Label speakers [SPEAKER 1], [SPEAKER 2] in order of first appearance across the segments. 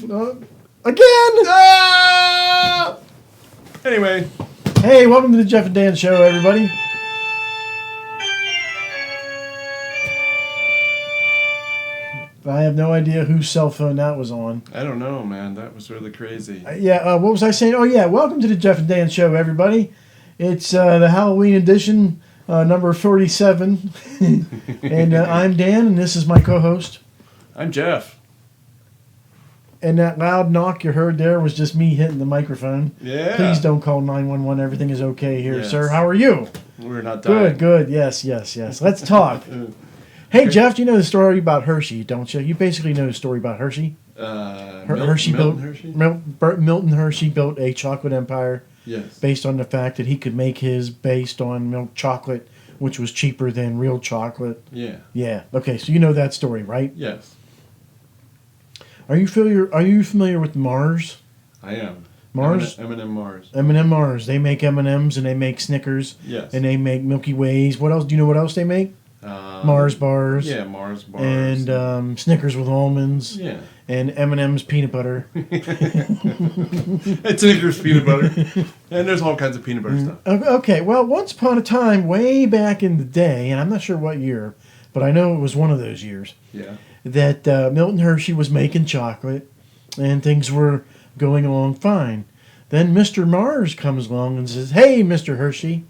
[SPEAKER 1] Again!
[SPEAKER 2] Ah! Anyway.
[SPEAKER 1] Hey, welcome to the Jeff and Dan Show, everybody. I have no idea whose cell phone that was on.
[SPEAKER 2] I don't know, man. That was really crazy.
[SPEAKER 1] What was I saying? Oh, yeah, welcome to the Jeff and Dan Show, everybody. It's the Halloween edition, number 47. And I'm Dan, and this is my co-host.
[SPEAKER 2] I'm Jeff.
[SPEAKER 1] And that loud knock you heard there was just me hitting the microphone.
[SPEAKER 2] Yeah.
[SPEAKER 1] Please don't call 911. Everything is okay here,
[SPEAKER 2] Yes.
[SPEAKER 1] sir. How are you?
[SPEAKER 2] We're not dying.
[SPEAKER 1] Good. Yes. Let's talk. Hey, Jeff, you know the story about Hershey, don't you? You basically know the story about Hershey. Milton Hershey built a chocolate empire.
[SPEAKER 2] Yes.
[SPEAKER 1] Based on the fact that he could make his based on milk chocolate, which was cheaper than real chocolate.
[SPEAKER 2] Yeah.
[SPEAKER 1] Yeah. Okay, so you know that story, right?
[SPEAKER 2] Yes.
[SPEAKER 1] Are you familiar with Mars?
[SPEAKER 2] I am.
[SPEAKER 1] Mars?
[SPEAKER 2] M&M Mars.
[SPEAKER 1] M&M Mars. They make M&Ms and they make Snickers.
[SPEAKER 2] Yes.
[SPEAKER 1] And they make Milky Ways. What else? Do you know what else they make? Mars bars.
[SPEAKER 2] Yeah, Mars bars.
[SPEAKER 1] And Snickers with almonds.
[SPEAKER 2] Yeah.
[SPEAKER 1] And M&M's peanut butter.
[SPEAKER 2] And Snickers peanut butter. And there's all kinds of peanut butter stuff.
[SPEAKER 1] Okay, well, once upon a time, way back in the day, and I'm not sure what year, but I know it was one of those years.
[SPEAKER 2] Yeah.
[SPEAKER 1] That Milton Hershey was making chocolate, and things were going along fine. Then Mr. Mars comes along and says, "Hey, Mr. Hershey."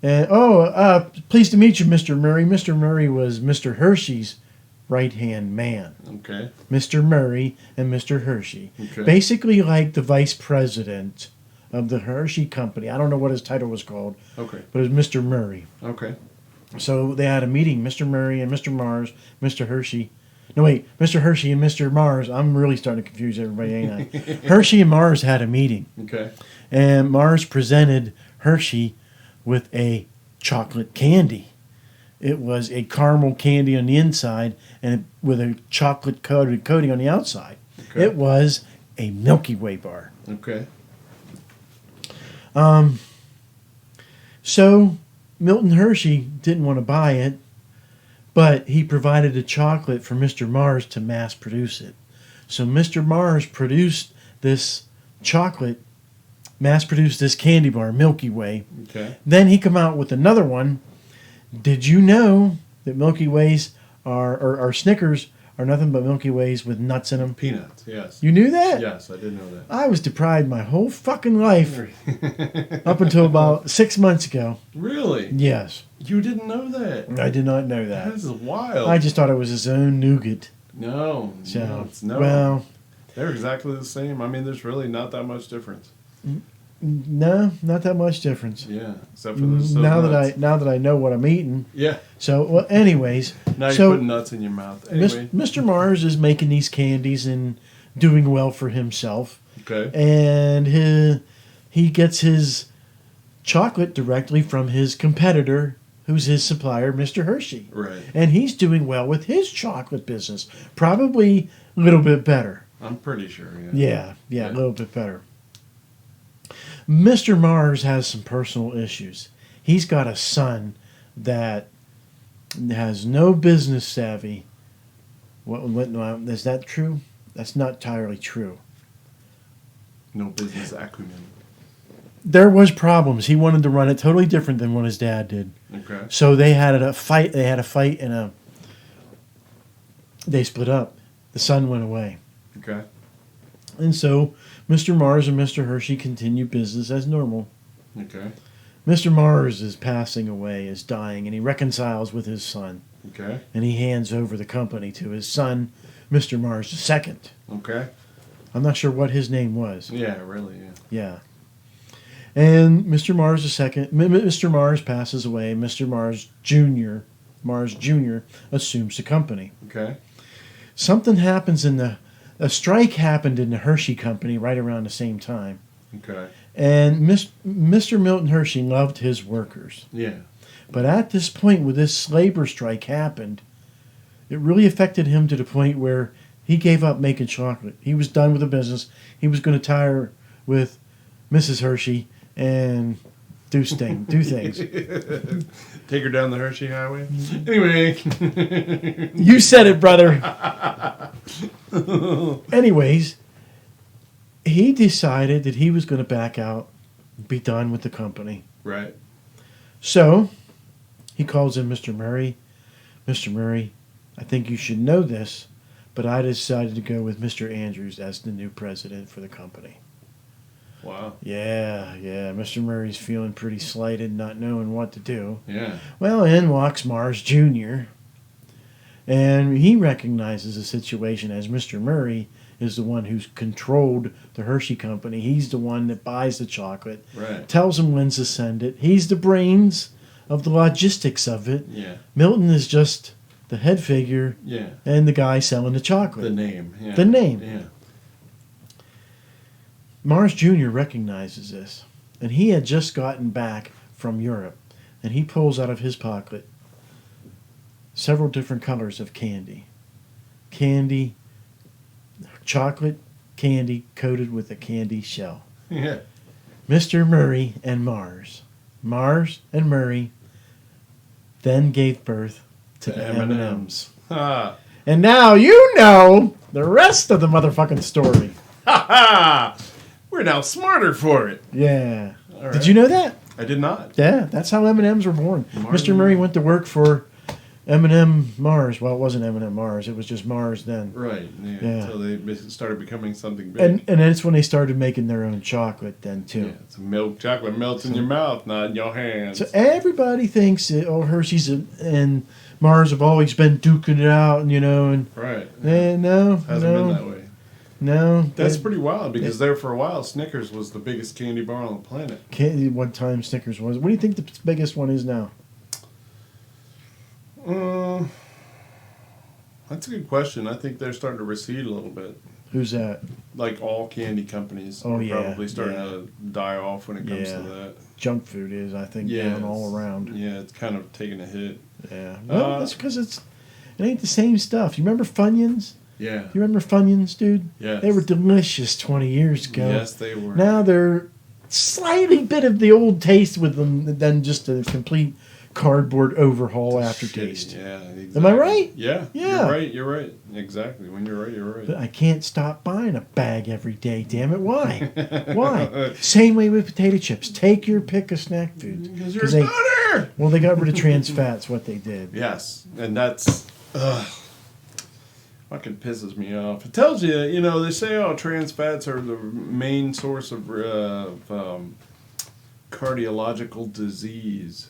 [SPEAKER 1] Pleased to meet you, Mr. Murray. Mr. Murray was Mr. Hershey's right-hand man.
[SPEAKER 2] Okay.
[SPEAKER 1] Mr. Murray and Mr. Hershey.
[SPEAKER 2] Okay.
[SPEAKER 1] Basically like the vice president of the Hershey Company. I don't know what his title was called.
[SPEAKER 2] Okay.
[SPEAKER 1] But it was Mr. Murray.
[SPEAKER 2] Okay.
[SPEAKER 1] So they had a meeting, Mr. Murray and Mr. Mars, Mr. Hershey. No, wait, Mr. Hershey and Mr. Mars. I'm really starting to confuse everybody, ain't I? Hershey and Mars had a meeting.
[SPEAKER 2] Okay.
[SPEAKER 1] And Mars presented Hershey with a chocolate candy. It was a caramel candy on the inside and with a chocolate coating on the outside.
[SPEAKER 2] Okay.
[SPEAKER 1] It was a Milky Way bar.
[SPEAKER 2] Okay.
[SPEAKER 1] So Milton Hershey didn't want to buy it, but he provided a chocolate for Mr. Mars to mass produce it. So Mr. Mars produced this chocolate, mass produced this candy bar, Milky Way.
[SPEAKER 2] Okay.
[SPEAKER 1] Then he come out with another one. Did you know that Milky Ways or Snickers are nothing but Milky Ways with nuts in them?
[SPEAKER 2] Peanuts, yes.
[SPEAKER 1] You knew that?
[SPEAKER 2] Yes, I did know that.
[SPEAKER 1] I was deprived my whole fucking life up until about 6 months ago.
[SPEAKER 2] Really?
[SPEAKER 1] Yes.
[SPEAKER 2] You didn't know that?
[SPEAKER 1] I did not know that.
[SPEAKER 2] This is wild.
[SPEAKER 1] I just thought it was his own nougat.
[SPEAKER 2] No.
[SPEAKER 1] So,
[SPEAKER 2] no.
[SPEAKER 1] Well,
[SPEAKER 2] they're exactly the same. I mean, there's really not that much difference.
[SPEAKER 1] no, not that much difference.
[SPEAKER 2] Yeah, except for those
[SPEAKER 1] now
[SPEAKER 2] nuts.
[SPEAKER 1] that I know what I'm eating.
[SPEAKER 2] Yeah.
[SPEAKER 1] So, well, anyways.
[SPEAKER 2] Now you're putting nuts in your mouth. Anyway.
[SPEAKER 1] Mr. Mars is making these candies and doing well for himself.
[SPEAKER 2] Okay.
[SPEAKER 1] And he gets his chocolate directly from his competitor, who's his supplier, Mr. Hershey.
[SPEAKER 2] Right.
[SPEAKER 1] And he's doing well with his chocolate business. Probably a little bit better.
[SPEAKER 2] I'm pretty sure, yeah.
[SPEAKER 1] Yeah, a little bit better. Mr. Mars has some personal issues. He's got a son that has no business savvy. Is that true? That's not entirely true.
[SPEAKER 2] No business acumen.
[SPEAKER 1] There was problems. He wanted to run it totally different than what his dad did.
[SPEAKER 2] Okay.
[SPEAKER 1] So they had a fight. They had a fight and they split up. The son went away.
[SPEAKER 2] Okay.
[SPEAKER 1] And so Mr. Mars and Mr. Hershey continue business as normal.
[SPEAKER 2] Okay.
[SPEAKER 1] Mr. Mars is passing away, is dying, and he reconciles with his son.
[SPEAKER 2] Okay.
[SPEAKER 1] And he hands over the company to his son, Mr. Mars II.
[SPEAKER 2] Okay.
[SPEAKER 1] I'm not sure what his name was.
[SPEAKER 2] Yeah, really, yeah.
[SPEAKER 1] Yeah. And Mr. Mars II, Mr. Mars passes away. Mr. Mars Jr. assumes the company.
[SPEAKER 2] Okay.
[SPEAKER 1] Something happens a strike happened in the Hershey Company right around the same time.
[SPEAKER 2] Okay.
[SPEAKER 1] And Mr. Milton Hershey loved his workers.
[SPEAKER 2] Yeah.
[SPEAKER 1] But at this point, when this labor strike happened, it really affected him to the point where he gave up making chocolate. He was done with the business. He was going to retire with Mrs. Hershey and do things.
[SPEAKER 2] Take her down the Hershey Highway. Anyway.
[SPEAKER 1] You said it, brother. Anyways, he decided that he was going to back out, be done with the company.
[SPEAKER 2] Right.
[SPEAKER 1] So he calls in Mr. Murray. Mr. Murray, I think you should know this, but I decided to go with Mr. Andrews as the new president for the company.
[SPEAKER 2] Wow.
[SPEAKER 1] Yeah. Mr. Murray's feeling pretty slighted, not knowing what to do.
[SPEAKER 2] Yeah.
[SPEAKER 1] Well, in walks Mars Jr., and he recognizes the situation as Mr. Murray is the one who's controlled the Hershey Company. He's the one that buys the chocolate,
[SPEAKER 2] Right.
[SPEAKER 1] tells him when to send it. He's the brains of the logistics of it.
[SPEAKER 2] Yeah.
[SPEAKER 1] Milton is just the head figure
[SPEAKER 2] Yeah.
[SPEAKER 1] and the guy selling the chocolate.
[SPEAKER 2] The name. Yeah.
[SPEAKER 1] The name.
[SPEAKER 2] Yeah.
[SPEAKER 1] Mars Jr. recognizes this, and he had just gotten back from Europe, and he pulls out of his pocket several different colors of candy. Candy, chocolate candy coated with a candy shell.
[SPEAKER 2] Yeah.
[SPEAKER 1] Mr. Murray and Mars and Murray then gave birth to the M&Ms.
[SPEAKER 2] Ha
[SPEAKER 1] And now you know the rest of the motherfucking story.
[SPEAKER 2] ha! We're now smarter for it.
[SPEAKER 1] Yeah.
[SPEAKER 2] All right.
[SPEAKER 1] Did you know that?
[SPEAKER 2] I did not.
[SPEAKER 1] Yeah, that's how M&Ms were born.
[SPEAKER 2] Mars
[SPEAKER 1] Mr. Murray went to work for M&M Mars. Well, it wasn't M&M Mars. It was just Mars then.
[SPEAKER 2] Right. Yeah.
[SPEAKER 1] Yeah.
[SPEAKER 2] Until they started becoming something big.
[SPEAKER 1] And that's when they started making their own chocolate then, too.
[SPEAKER 2] yeah, it's milk chocolate melts in your mouth, not in your hands.
[SPEAKER 1] So everybody thinks that, Hershey's and Mars have always been duking it out, and
[SPEAKER 2] right.
[SPEAKER 1] no,
[SPEAKER 2] Hasn't been that way.
[SPEAKER 1] no.
[SPEAKER 2] That's pretty wild because there for a while, Snickers was the biggest candy bar on the planet.
[SPEAKER 1] Candy, one time Snickers was. What do you think the biggest one is now?
[SPEAKER 2] That's a good question. I think they're starting to recede a little bit.
[SPEAKER 1] Who's that?
[SPEAKER 2] Like all candy companies
[SPEAKER 1] Oh,
[SPEAKER 2] are
[SPEAKER 1] yeah,
[SPEAKER 2] probably starting
[SPEAKER 1] yeah.
[SPEAKER 2] to die off when it comes
[SPEAKER 1] Yeah.
[SPEAKER 2] to that.
[SPEAKER 1] Junk food is, I think,
[SPEAKER 2] Yeah,
[SPEAKER 1] down all around.
[SPEAKER 2] Yeah, it's kind of taking a hit.
[SPEAKER 1] Yeah. Well,
[SPEAKER 2] Uh,
[SPEAKER 1] that's because it ain't the same stuff. You remember Funyuns?
[SPEAKER 2] Yeah.
[SPEAKER 1] You remember Funyuns, dude?
[SPEAKER 2] Yes.
[SPEAKER 1] They were delicious 20 years ago.
[SPEAKER 2] Yes, they were.
[SPEAKER 1] Now they're slightly bit of the old taste with them than just a complete cardboard overhaul aftertaste.
[SPEAKER 2] Shitty, yeah. Exactly.
[SPEAKER 1] Am I right?
[SPEAKER 2] Yeah.
[SPEAKER 1] Yeah.
[SPEAKER 2] You're right. Exactly. When you're right, you're right.
[SPEAKER 1] But I can't stop buying a bag every day. Damn it! Why? Why? Same way with potato chips. Take your pick of snack foods.
[SPEAKER 2] Because you're a
[SPEAKER 1] they,
[SPEAKER 2] stunner!
[SPEAKER 1] well, they got rid of trans fats. What they did.
[SPEAKER 2] Yes, and that's fucking pisses me off. It tells you, they say, trans fats are the main source of cardiological disease.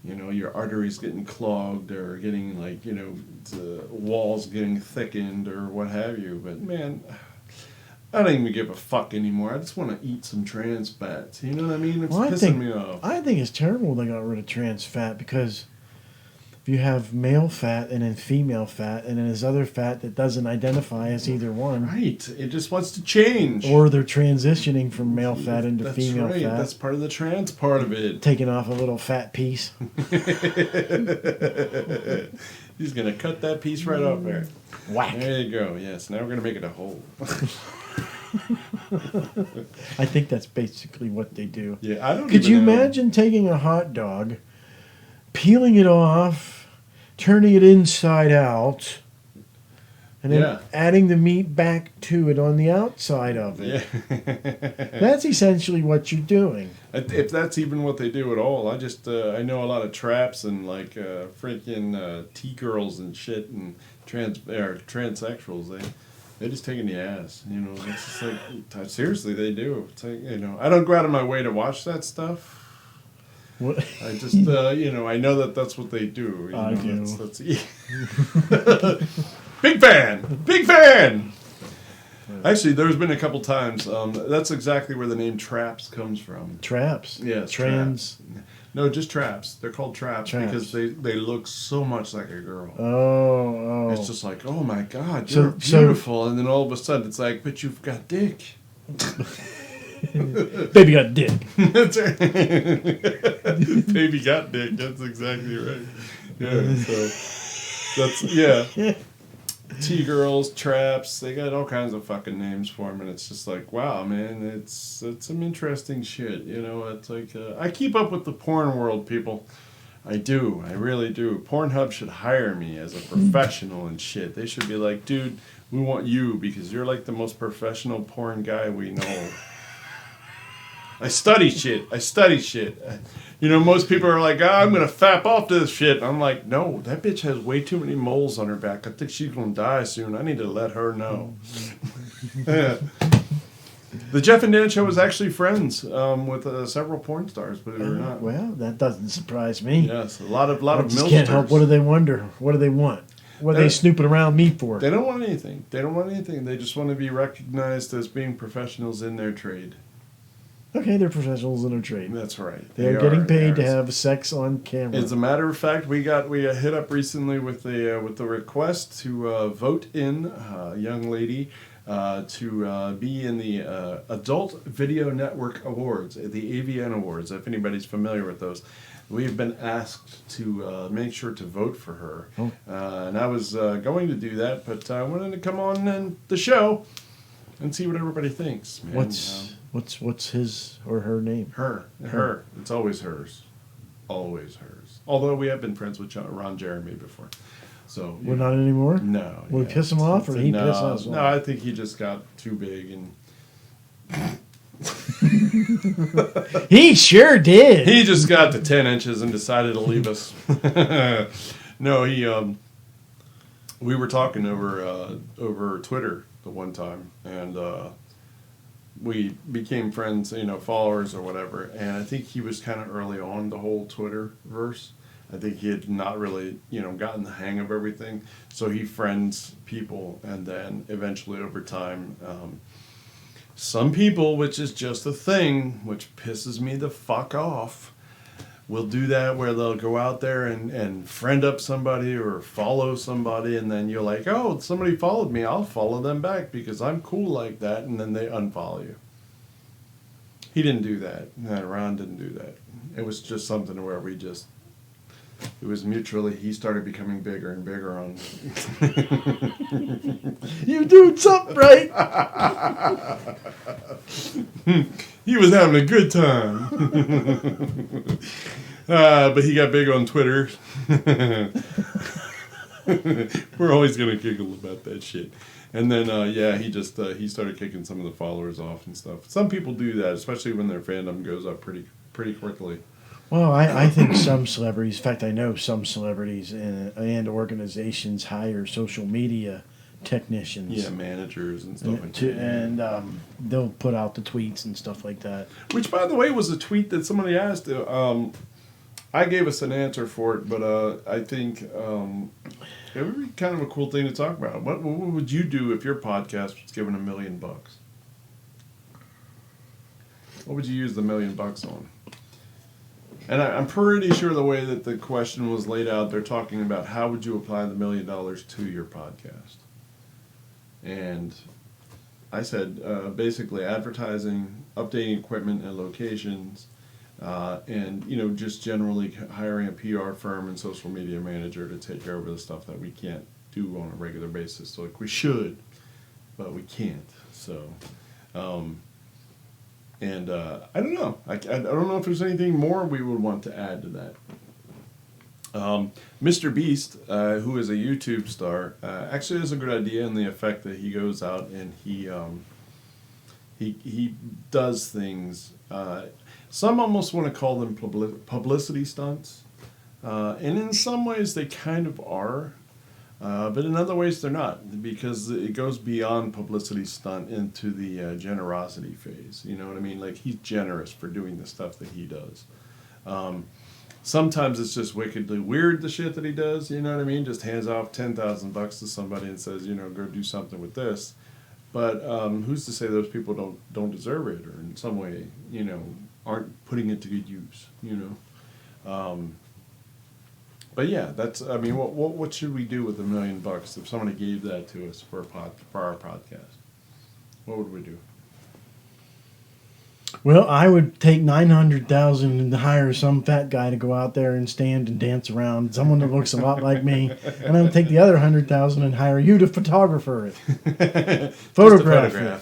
[SPEAKER 2] Your arteries getting clogged or getting the walls getting thickened or what have you. But man, I don't even give a fuck anymore. I just want to eat some trans fats. You know what I mean? It's pissing me off.
[SPEAKER 1] I think it's terrible they got rid of trans fat because if you have male fat and then female fat and then there's other fat that doesn't identify as either one.
[SPEAKER 2] Right. It just wants to change.
[SPEAKER 1] Or they're transitioning from male fat into
[SPEAKER 2] That's
[SPEAKER 1] female
[SPEAKER 2] right.
[SPEAKER 1] fat.
[SPEAKER 2] That's part of the trans part of it.
[SPEAKER 1] Taking off a little fat piece.
[SPEAKER 2] He's going to cut that piece right off there.
[SPEAKER 1] Whack.
[SPEAKER 2] There you go. Yes. Now we're going to make it a hole.
[SPEAKER 1] I think that's basically what they do.
[SPEAKER 2] Yeah. I don't
[SPEAKER 1] Could
[SPEAKER 2] even
[SPEAKER 1] you
[SPEAKER 2] know.
[SPEAKER 1] imagine taking a hot dog, peeling it off, turning it inside out, and then
[SPEAKER 2] Yeah.
[SPEAKER 1] adding the meat back to it on the outside of it?
[SPEAKER 2] Yeah.
[SPEAKER 1] That's essentially what you're doing.
[SPEAKER 2] If that's even what they do at all, I know a lot of traps and freaking T-girls and shit and transsexuals. They just take in the ass. It's just like seriously they do. It's like I don't go out of my way to watch that stuff.
[SPEAKER 1] What?
[SPEAKER 2] I just I know that's what they do.
[SPEAKER 1] I do.
[SPEAKER 2] That's Big fan. Actually, there's been a couple times. That's exactly where the name traps comes from.
[SPEAKER 1] Traps.
[SPEAKER 2] Yes,
[SPEAKER 1] Trans.
[SPEAKER 2] No, just traps. They're called traps,
[SPEAKER 1] Traps.
[SPEAKER 2] because they look so much like a girl.
[SPEAKER 1] Oh.
[SPEAKER 2] It's just like, oh my God,
[SPEAKER 1] So-
[SPEAKER 2] you're beautiful, and then all of a sudden it's like, but you've got dick.
[SPEAKER 1] Baby got dick.
[SPEAKER 2] That's right. Baby got dick. That's exactly right. Yeah. So T-girls, traps. They got all kinds of fucking names for them, and it's just like, wow, man, it's some interesting shit. It's like I keep up with the porn world, people. I do. I really do. Pornhub should hire me as a professional and shit. They should be like, dude, we want you because you're like the most professional porn guy we know. I study shit. You know, most people are like, I'm going to fap off to this shit. I'm like, no, that bitch has way too many moles on her back. I think she's going to die soon. I need to let her know. The Jeff and Dan Show was actually friends with several porn stars, believe it or not.
[SPEAKER 1] Well, that doesn't surprise me.
[SPEAKER 2] Yes, a lot of
[SPEAKER 1] I just
[SPEAKER 2] milsters.
[SPEAKER 1] can't help. What do they wonder? What do they want? What are they snooping around me for?
[SPEAKER 2] They don't want anything. They just want to be recognized as being professionals in their trade.
[SPEAKER 1] Okay, they're professionals in their trade.
[SPEAKER 2] That's right.
[SPEAKER 1] They're getting paid to have sex on camera.
[SPEAKER 2] As a matter of fact, we hit up recently with the request to vote in a young lady to be in the Adult Video Network Awards, the AVN Awards. If anybody's familiar with those, we've been asked to make sure to vote for her, and I was going to do that, but I wanted to come on the show and see what everybody thinks. Man.
[SPEAKER 1] What's his or her name?
[SPEAKER 2] Her. It's always hers. Always hers. Although we have been friends with Ron Jeremy before. So
[SPEAKER 1] we're not anymore?
[SPEAKER 2] No.
[SPEAKER 1] Will we piss him off or he piss us off?
[SPEAKER 2] No, I think he just got too big and
[SPEAKER 1] he sure did.
[SPEAKER 2] He just got to 10 inches and decided to leave us. No, we were talking over Twitter the one time, and we became friends, followers or whatever. And I think he was kind of early on the whole Twitterverse. I think he had not really, gotten the hang of everything. So he friends people, and then eventually over time, some people, which is just a thing, which pisses me the fuck off, will do that where they'll go out there and friend up somebody or follow somebody, and then you're like, oh, somebody followed me, I'll follow them back because I'm cool like that, and then they unfollow you. He didn't do that. No, Ron didn't do that. It was just something where it was mutually, he started becoming bigger and bigger on.
[SPEAKER 1] You doing something right.
[SPEAKER 2] He was having a good time. But he got big on Twitter. We're always going to giggle about that shit. And then, he started kicking some of the followers off and stuff. Some people do that, especially when their fandom goes up pretty quickly.
[SPEAKER 1] Well, I think some celebrities, in fact, I know some celebrities and organizations hire social media technicians.
[SPEAKER 2] Yeah, managers and stuff like that.
[SPEAKER 1] And they'll put out the tweets and stuff like that.
[SPEAKER 2] Which, by the way, was a tweet that somebody asked. I gave us an answer for it, but I think it would be kind of a cool thing to talk about. What would you do if your podcast was given $1 million? What would you use the $1 million on? And I'm pretty sure the way that the question was laid out, they're talking about how would you apply the $1 million to your podcast. And I said basically advertising, updating equipment and locations, and just generally hiring a PR firm and social media manager to take care of the stuff that we can't do on a regular basis. So we should, but we can't. So. And I don't know. I don't know if there's anything more we would want to add to that. Mr. Beast, who is a YouTube star, actually has a good idea in the effect that he goes out and he does things. Some almost want to call them publicity stunts, and in some ways they kind of are. But in other ways they're not, because it goes beyond publicity stunt into the generosity phase. You know what I mean? Like, he's generous for doing the stuff that he does. Sometimes it's just wickedly weird, the shit that he does. You know what I mean? Just hands off $10,000 to somebody and says, go do something with this. But who's to say those people don't deserve it, or in some way, aren't putting it to good use? But yeah, what should we do with $1 million if somebody gave that to us for our podcast? What would we do?
[SPEAKER 1] Well, I would take $900,000 and hire some fat guy to go out there and stand and dance around, someone that looks a lot like me, and I would take the other $100,000 and hire you to photographer it, photograph it,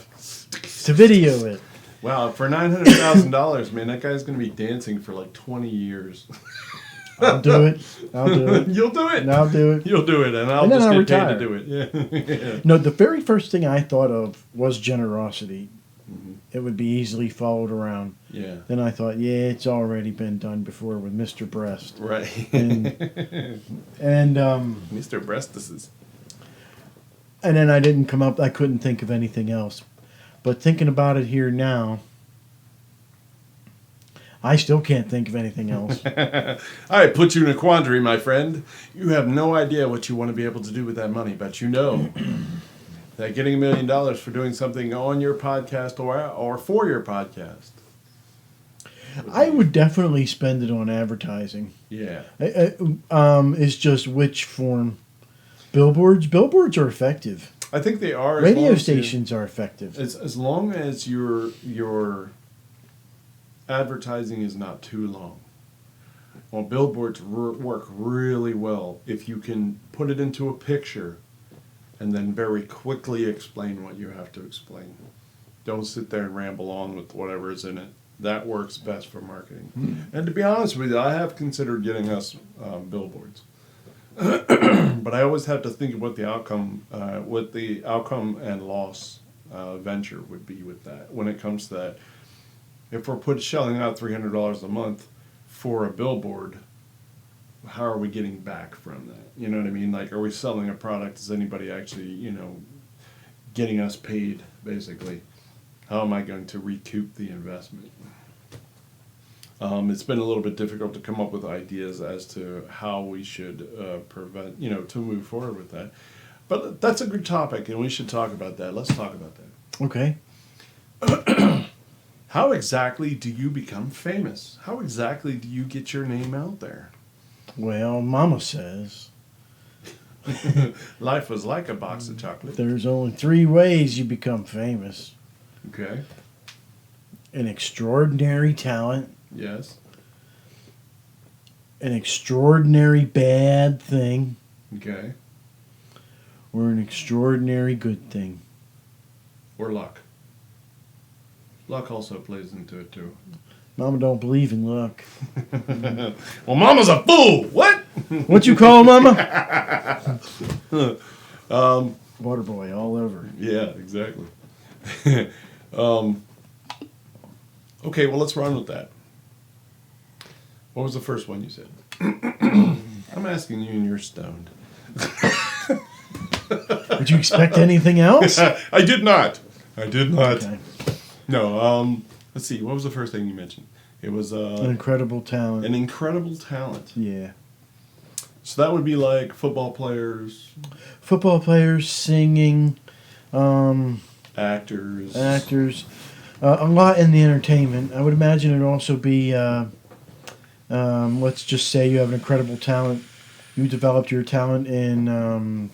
[SPEAKER 1] to video it.
[SPEAKER 2] Wow, for $900,000, man, that guy's going to be dancing for like 20 years.
[SPEAKER 1] I'll do it. I'll do it.
[SPEAKER 2] You'll do it.
[SPEAKER 1] And I'll do it.
[SPEAKER 2] You'll do it, and I'll
[SPEAKER 1] And then
[SPEAKER 2] just
[SPEAKER 1] I'll
[SPEAKER 2] get paid
[SPEAKER 1] retire.
[SPEAKER 2] to do it. Yeah.
[SPEAKER 1] No, the very first thing I thought of was generosity.
[SPEAKER 2] Mhm.
[SPEAKER 1] It would be easily followed around.
[SPEAKER 2] Yeah.
[SPEAKER 1] Then I thought, yeah, it's already been done before with Mr. Breast.
[SPEAKER 2] Right.
[SPEAKER 1] And
[SPEAKER 2] Mr. Breastis.
[SPEAKER 1] and then I didn't come up. I couldn't think of anything else. But thinking about it here now, I still can't think of anything else.
[SPEAKER 2] I put you in a quandary, my friend. You have no idea what you want to be able to do with that money, but you know that getting $1 million for doing something on your podcast or for your podcast.
[SPEAKER 1] I would definitely spend it on advertising.
[SPEAKER 2] Yeah.
[SPEAKER 1] It's just which form. Billboards are effective.
[SPEAKER 2] I think they are.
[SPEAKER 1] Radio stations are effective.
[SPEAKER 2] As long as your advertising is not too long. Well, billboards work really well if you can put it into a picture and then very quickly explain what you have to explain. Don't sit there and ramble on with whatever is in it. That works best for marketing. And to be honest with you, I have considered getting us billboards. But I always have to think of what the outcome and loss venture would be with that. When it comes to that, if we're shelling out $300 a month for a billboard, how are we getting back from that? You know what I mean? Like, are we selling a product? Is anybody actually, getting us paid, basically? How am I going to recoup the investment? It's been a little bit difficult to come up with ideas as to how we should to move forward with that. But that's a good topic, and we should talk about that. Let's talk about that.
[SPEAKER 1] Okay.
[SPEAKER 2] How exactly do you become famous? How exactly do you get your name out there?
[SPEAKER 1] Well, Mama says
[SPEAKER 2] Life was like a box of chocolate.
[SPEAKER 1] there's only 3 ways you become famous.
[SPEAKER 2] Okay.
[SPEAKER 1] An extraordinary talent,
[SPEAKER 2] Yes.
[SPEAKER 1] an extraordinary bad thing,
[SPEAKER 2] Okay.
[SPEAKER 1] or an extraordinary good thing.
[SPEAKER 2] Or luck. Luck also plays into it too.
[SPEAKER 1] Mama don't believe in luck.
[SPEAKER 2] Well, Mama's a fool. What?
[SPEAKER 1] What you call Mama? Waterboy all over.
[SPEAKER 2] Yeah, exactly. Okay, well, let's run with that. What was the first one you said? I'm asking you, and you're stoned.
[SPEAKER 1] Would you expect anything else?
[SPEAKER 2] I did not.
[SPEAKER 1] Okay.
[SPEAKER 2] No. Let's see. What was the first thing you mentioned? It was
[SPEAKER 1] An incredible talent.
[SPEAKER 2] an incredible talent.
[SPEAKER 1] Yeah.
[SPEAKER 2] So that would be like football players,
[SPEAKER 1] Football players, singing,
[SPEAKER 2] actors.
[SPEAKER 1] actors, a lot in the entertainment. I would imagine it'd also be, let's just say you have an incredible talent. You developed your talent in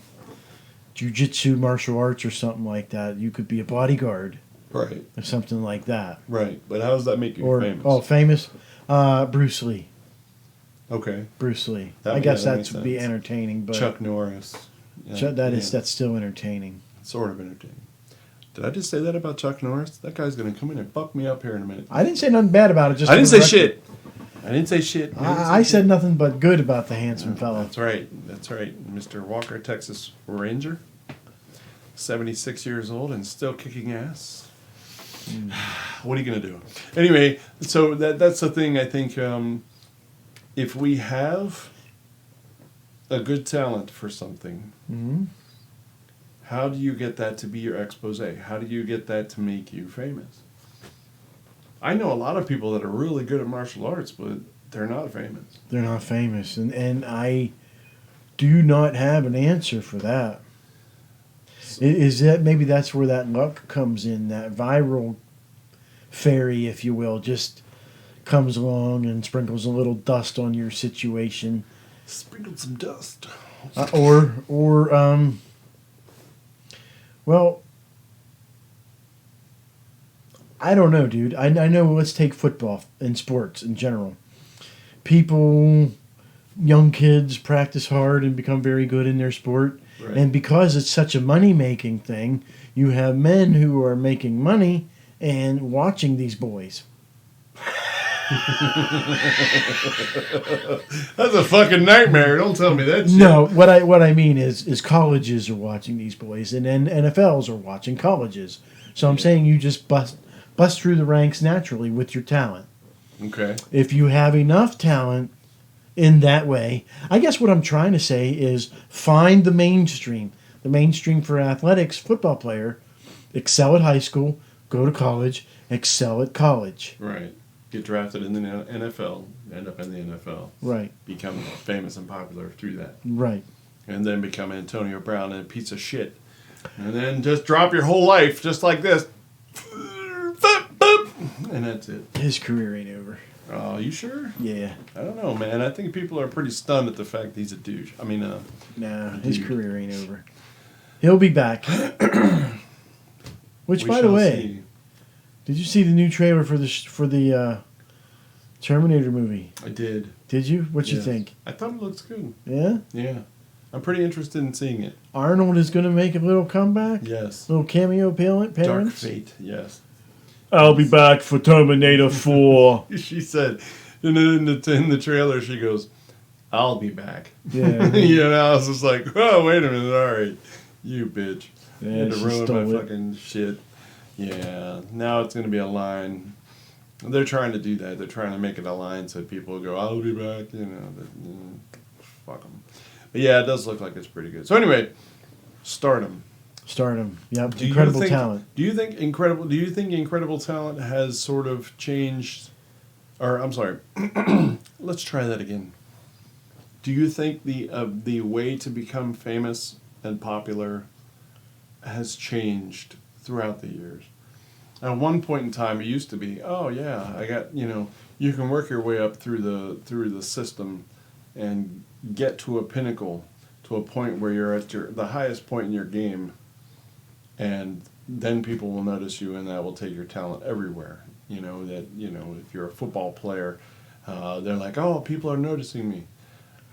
[SPEAKER 1] jiu-jitsu, martial arts, or something like that. You could be a bodyguard
[SPEAKER 2] Right.
[SPEAKER 1] or something like that.
[SPEAKER 2] Right. But how does that make you famous?
[SPEAKER 1] Famous? Bruce Lee.
[SPEAKER 2] Okay.
[SPEAKER 1] Bruce Lee.
[SPEAKER 2] That-
[SPEAKER 1] I guess
[SPEAKER 2] yeah, that
[SPEAKER 1] that
[SPEAKER 2] makes
[SPEAKER 1] would be
[SPEAKER 2] sense.
[SPEAKER 1] entertaining, but
[SPEAKER 2] Chuck Norris. Yeah,
[SPEAKER 1] that's still entertaining.
[SPEAKER 2] sort of entertaining. Did I just say that about Chuck Norris? That guy's gonna come in and fuck me up here in a minute.
[SPEAKER 1] I didn't say nothing bad about it. Just
[SPEAKER 2] I didn't
[SPEAKER 1] for the
[SPEAKER 2] say
[SPEAKER 1] record.
[SPEAKER 2] shit. I didn't say shit.
[SPEAKER 1] I said nothing but good about the handsome fellow.
[SPEAKER 2] That's right. That's right. Mr. Walker, Texas Ranger. 76 years old and still kicking ass. What are you going to do? Anyway, so that's the thing. I think if we have a good talent for something,
[SPEAKER 1] Hmm.
[SPEAKER 2] how do you get that to be your expose? How do you get that to make you famous? I know a lot of people that are really good at martial arts, but they're not famous.
[SPEAKER 1] They're not famous, and I do not have an answer for that. Is that maybe that's where that luck comes in? That viral fairy, if you will, just comes along and sprinkles a little dust on your situation,
[SPEAKER 2] Sprinkled some dust.
[SPEAKER 1] well, I don't know, dude. I know. Let's take football and sports in general. People, young kids, practice hard and become very good in their sport.
[SPEAKER 2] Right.
[SPEAKER 1] And because it's such a money-making thing, you have men who are making money and watching these boys.
[SPEAKER 2] That's a fucking nightmare. Don't tell me that shit.
[SPEAKER 1] No, what I mean is colleges are watching these boys, and then NFLs are watching colleges. So I'm saying you just bust through the ranks naturally with your talent.
[SPEAKER 2] Okay.
[SPEAKER 1] If you have enough talent in that way, I guess what I'm trying to say is find the mainstream. The mainstream for athletics, football player, excel at high school, go to college, excel at college.
[SPEAKER 2] Right. Get drafted in the NFL, end up in the NFL,
[SPEAKER 1] Right,
[SPEAKER 2] become famous and popular through that,
[SPEAKER 1] right.
[SPEAKER 2] and then become Antonio Brown and a piece of shit, and then just drop your whole life just like this, and that's it.
[SPEAKER 1] His career ain't over.
[SPEAKER 2] Oh, you sure?
[SPEAKER 1] Yeah.
[SPEAKER 2] I don't know, man. I think people are pretty stunned at the fact that he's a douche. I mean,
[SPEAKER 1] Nah, his
[SPEAKER 2] Dude.
[SPEAKER 1] career ain't over. He'll be back. Which,
[SPEAKER 2] we
[SPEAKER 1] by the
[SPEAKER 2] shall
[SPEAKER 1] way,
[SPEAKER 2] see.
[SPEAKER 1] did you see the new trailer for the Terminator movie?
[SPEAKER 2] I did.
[SPEAKER 1] Did you? What you
[SPEAKER 2] Yes.
[SPEAKER 1] think?
[SPEAKER 2] I thought it looks good.
[SPEAKER 1] Yeah.
[SPEAKER 2] Yeah, I'm pretty interested in seeing it.
[SPEAKER 1] Arnold is going to make a little comeback.
[SPEAKER 2] Yes.
[SPEAKER 1] Little cameo
[SPEAKER 2] Dark
[SPEAKER 1] appearance.
[SPEAKER 2] Fate. Yes.
[SPEAKER 1] I'll be back for Terminator 4.
[SPEAKER 2] She said, in the trailer, she goes, "I'll be back."
[SPEAKER 1] Yeah.
[SPEAKER 2] You know, I was just like, "Oh, wait a minute. All right, you bitch. You
[SPEAKER 1] Yeah,
[SPEAKER 2] had to
[SPEAKER 1] she
[SPEAKER 2] ruin
[SPEAKER 1] stole
[SPEAKER 2] my
[SPEAKER 1] it.
[SPEAKER 2] fucking shit." Yeah. Now it's gonna be a line. They're trying to do that. They're trying to make it a line so people go, "I'll be back." You know, fuck them. But yeah, it does look like it's pretty good. So anyway, Stardom.
[SPEAKER 1] Stardom. Yep.
[SPEAKER 2] Do you
[SPEAKER 1] Incredible
[SPEAKER 2] think-
[SPEAKER 1] talent.
[SPEAKER 2] Do you think Incredible Talent has sort of changed? Or I'm sorry. Let's try that again. Do you think the way to become famous and popular has changed throughout the years? At one point in time, it used to be, oh yeah, I got you can work your way up through the system, and get to a pinnacle, to a point where you're at the highest point in your game. And then people will notice you, and that will take your talent everywhere. If you're a football player, they're like, "Oh, people are noticing me."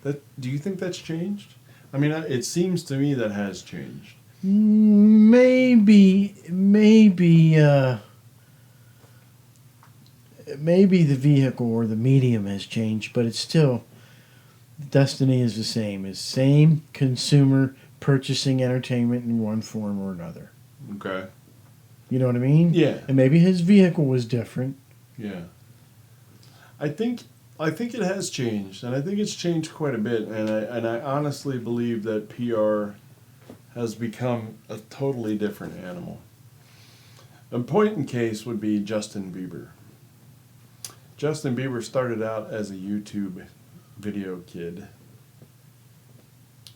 [SPEAKER 2] Do you think that's changed? I mean, it seems to me that has changed.
[SPEAKER 1] Maybe the vehicle or the medium has changed, but it's still, destiny is the same. It's same consumer purchasing entertainment in one form or another.
[SPEAKER 2] Okay.
[SPEAKER 1] You know what I mean?
[SPEAKER 2] Yeah.
[SPEAKER 1] And maybe his vehicle was different.
[SPEAKER 2] Yeah. I think it has changed, and I think it's changed quite a bit. And I honestly believe that PR has become a totally different animal. A point in case would be Justin Bieber. Justin Bieber started out as a YouTube video kid,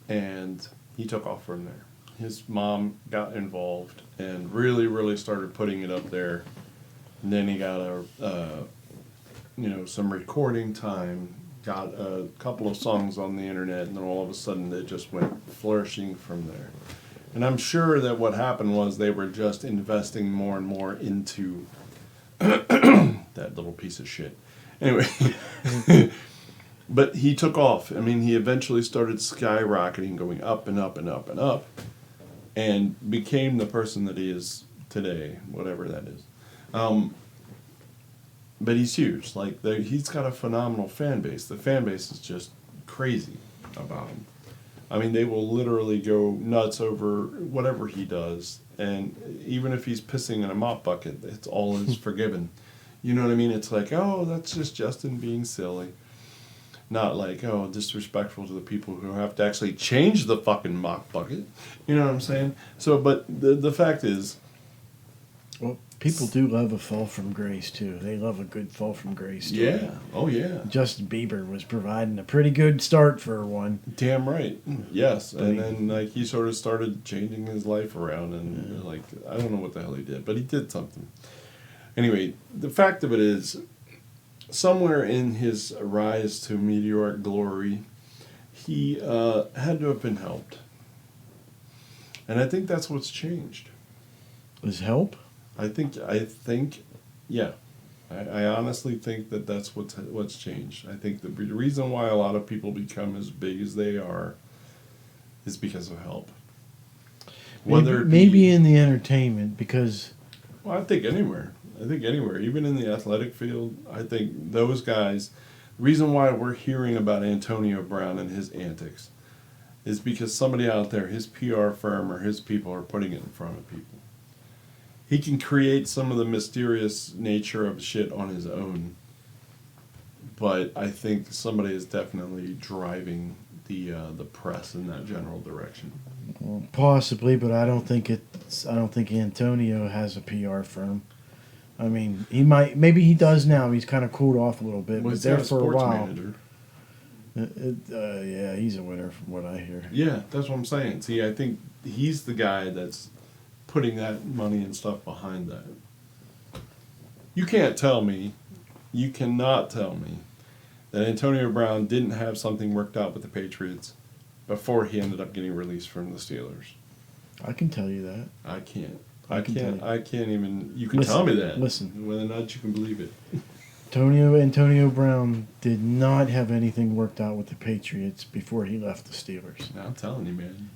[SPEAKER 2] and he took off from there. His mom got involved and really, really started putting it up there. And then he got some recording time, got a couple of songs on the internet, and then all of a sudden it just went flourishing from there. And I'm sure that what happened was they were just investing more and more into that little piece of shit. Anyway, but he took off. I mean, he eventually started skyrocketing, going up and up and up and up, and became the person that he is today, whatever that is. But he's huge. Like, he's got a phenomenal fan base. The fan base is just crazy about him. I mean, they will literally go nuts over whatever he does. And even if he's pissing in a mop bucket, it's all is forgiven. You know what I mean? It's like, oh, that's just Justin being silly. Not like, oh, disrespectful to the people who have to actually change the fucking mop bucket. You know what I'm saying? So, but the fact is...
[SPEAKER 1] Well, people do love a fall from grace, too. They love a good fall from grace, too.
[SPEAKER 2] Yeah. Oh, yeah.
[SPEAKER 1] Justin Bieber was providing a pretty good start for one.
[SPEAKER 2] Damn right. Yes.
[SPEAKER 1] But
[SPEAKER 2] And then, like, he sort of started changing his life around. And, like, I don't know what the hell he did, but he did something. Anyway, the fact of it is, somewhere in his rise to meteoric glory, he had to have been helped. And I think that's what's changed.
[SPEAKER 1] His help?
[SPEAKER 2] I think, yeah. I honestly think that that's what's changed. I think the reason why a lot of people become as big as they are is because of help. Whether it be,
[SPEAKER 1] Maybe in the entertainment, because...
[SPEAKER 2] well, I think anywhere. I think anywhere, even in the athletic field, I think those guys. The reason why we're hearing about Antonio Brown and his antics is because somebody out there, his PR firm or his people, are putting it in front of people. He can create some of the mysterious nature of shit on his own, but I think somebody is definitely driving the press in that general direction.
[SPEAKER 1] Well, possibly, but I don't think it's. I don't think Antonio has a PR firm. I mean, he might. Maybe he does now. He's kind of cooled off a little bit,
[SPEAKER 2] Well,
[SPEAKER 1] but
[SPEAKER 2] he's
[SPEAKER 1] there
[SPEAKER 2] got a
[SPEAKER 1] for a
[SPEAKER 2] sports
[SPEAKER 1] while.
[SPEAKER 2] manager.
[SPEAKER 1] Yeah, he's a winner from what I hear.
[SPEAKER 2] Yeah, that's what I'm saying. See, I think he's the guy that's putting that money and stuff behind that. You can't tell me, you cannot tell me, that Antonio Brown didn't have something worked out with the Patriots before he ended up getting released from the Steelers.
[SPEAKER 1] I can tell you that.
[SPEAKER 2] I can't.
[SPEAKER 1] I can tell you.
[SPEAKER 2] I can't even. You can
[SPEAKER 1] Listen,
[SPEAKER 2] tell me that.
[SPEAKER 1] listen.
[SPEAKER 2] Whether or not you can believe it.
[SPEAKER 1] Antonio Brown did not have anything worked out with the Patriots before he left the Steelers.
[SPEAKER 2] Now I'm telling you, man.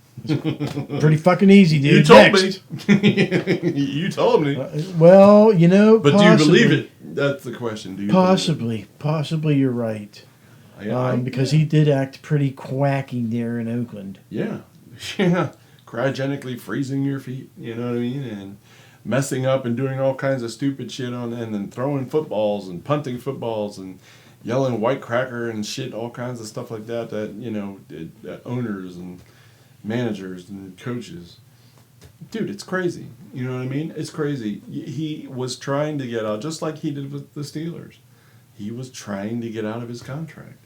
[SPEAKER 1] Pretty fucking easy, dude.
[SPEAKER 2] You told
[SPEAKER 1] Next.
[SPEAKER 2] me. You told me.
[SPEAKER 1] Well, you know,
[SPEAKER 2] But
[SPEAKER 1] possibly,
[SPEAKER 2] do you believe it? That's the question. Do you
[SPEAKER 1] Possibly, you're right.
[SPEAKER 2] believe it?
[SPEAKER 1] Because he did act pretty quacky there in Oakland.
[SPEAKER 2] Yeah. Yeah. Cryogenically freezing your feet, you know what I mean? And messing up and doing all kinds of stupid shit and then throwing footballs and punting footballs and yelling white cracker and shit, all kinds of stuff like that, owners and managers and coaches. Dude, it's crazy. You know what I mean? It's crazy. He was trying to get out, just like he did with the Steelers. He was trying to get out of his contract.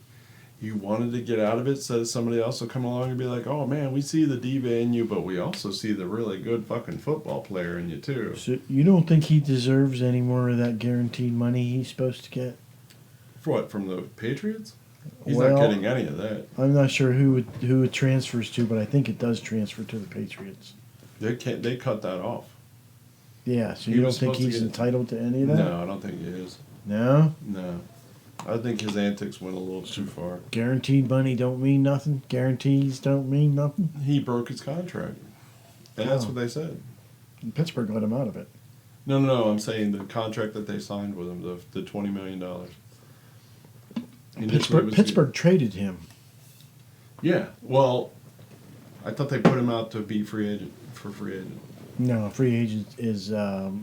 [SPEAKER 2] He wanted to get out of it so that somebody else will come along and be like, oh man, we see the diva in you, but we also see the really good fucking football player in you too.
[SPEAKER 1] So you don't think he deserves any more of that guaranteed money he's supposed to get?
[SPEAKER 2] For what, from the Patriots? He's
[SPEAKER 1] Well,
[SPEAKER 2] not getting any of that.
[SPEAKER 1] I'm not sure who it transfers to, but I think it does transfer to the Patriots.
[SPEAKER 2] They cut that off.
[SPEAKER 1] Yeah, so
[SPEAKER 2] He
[SPEAKER 1] you don't
[SPEAKER 2] was
[SPEAKER 1] think
[SPEAKER 2] supposed to
[SPEAKER 1] he's
[SPEAKER 2] get-
[SPEAKER 1] entitled to any of that?
[SPEAKER 2] No, I don't think he is.
[SPEAKER 1] No?
[SPEAKER 2] No. I think his antics went a little too far.
[SPEAKER 1] Guaranteed money don't mean nothing? Guarantees don't mean nothing?
[SPEAKER 2] He broke his contract. And that's
[SPEAKER 1] Oh.
[SPEAKER 2] what they said.
[SPEAKER 1] Pittsburgh let him out of it.
[SPEAKER 2] No, I'm saying the contract that they signed with him, the $20 million. Initially it was-
[SPEAKER 1] Pittsburgh traded him.
[SPEAKER 2] Yeah, well, I thought they put him out to be free agent.
[SPEAKER 1] No, free agent is no.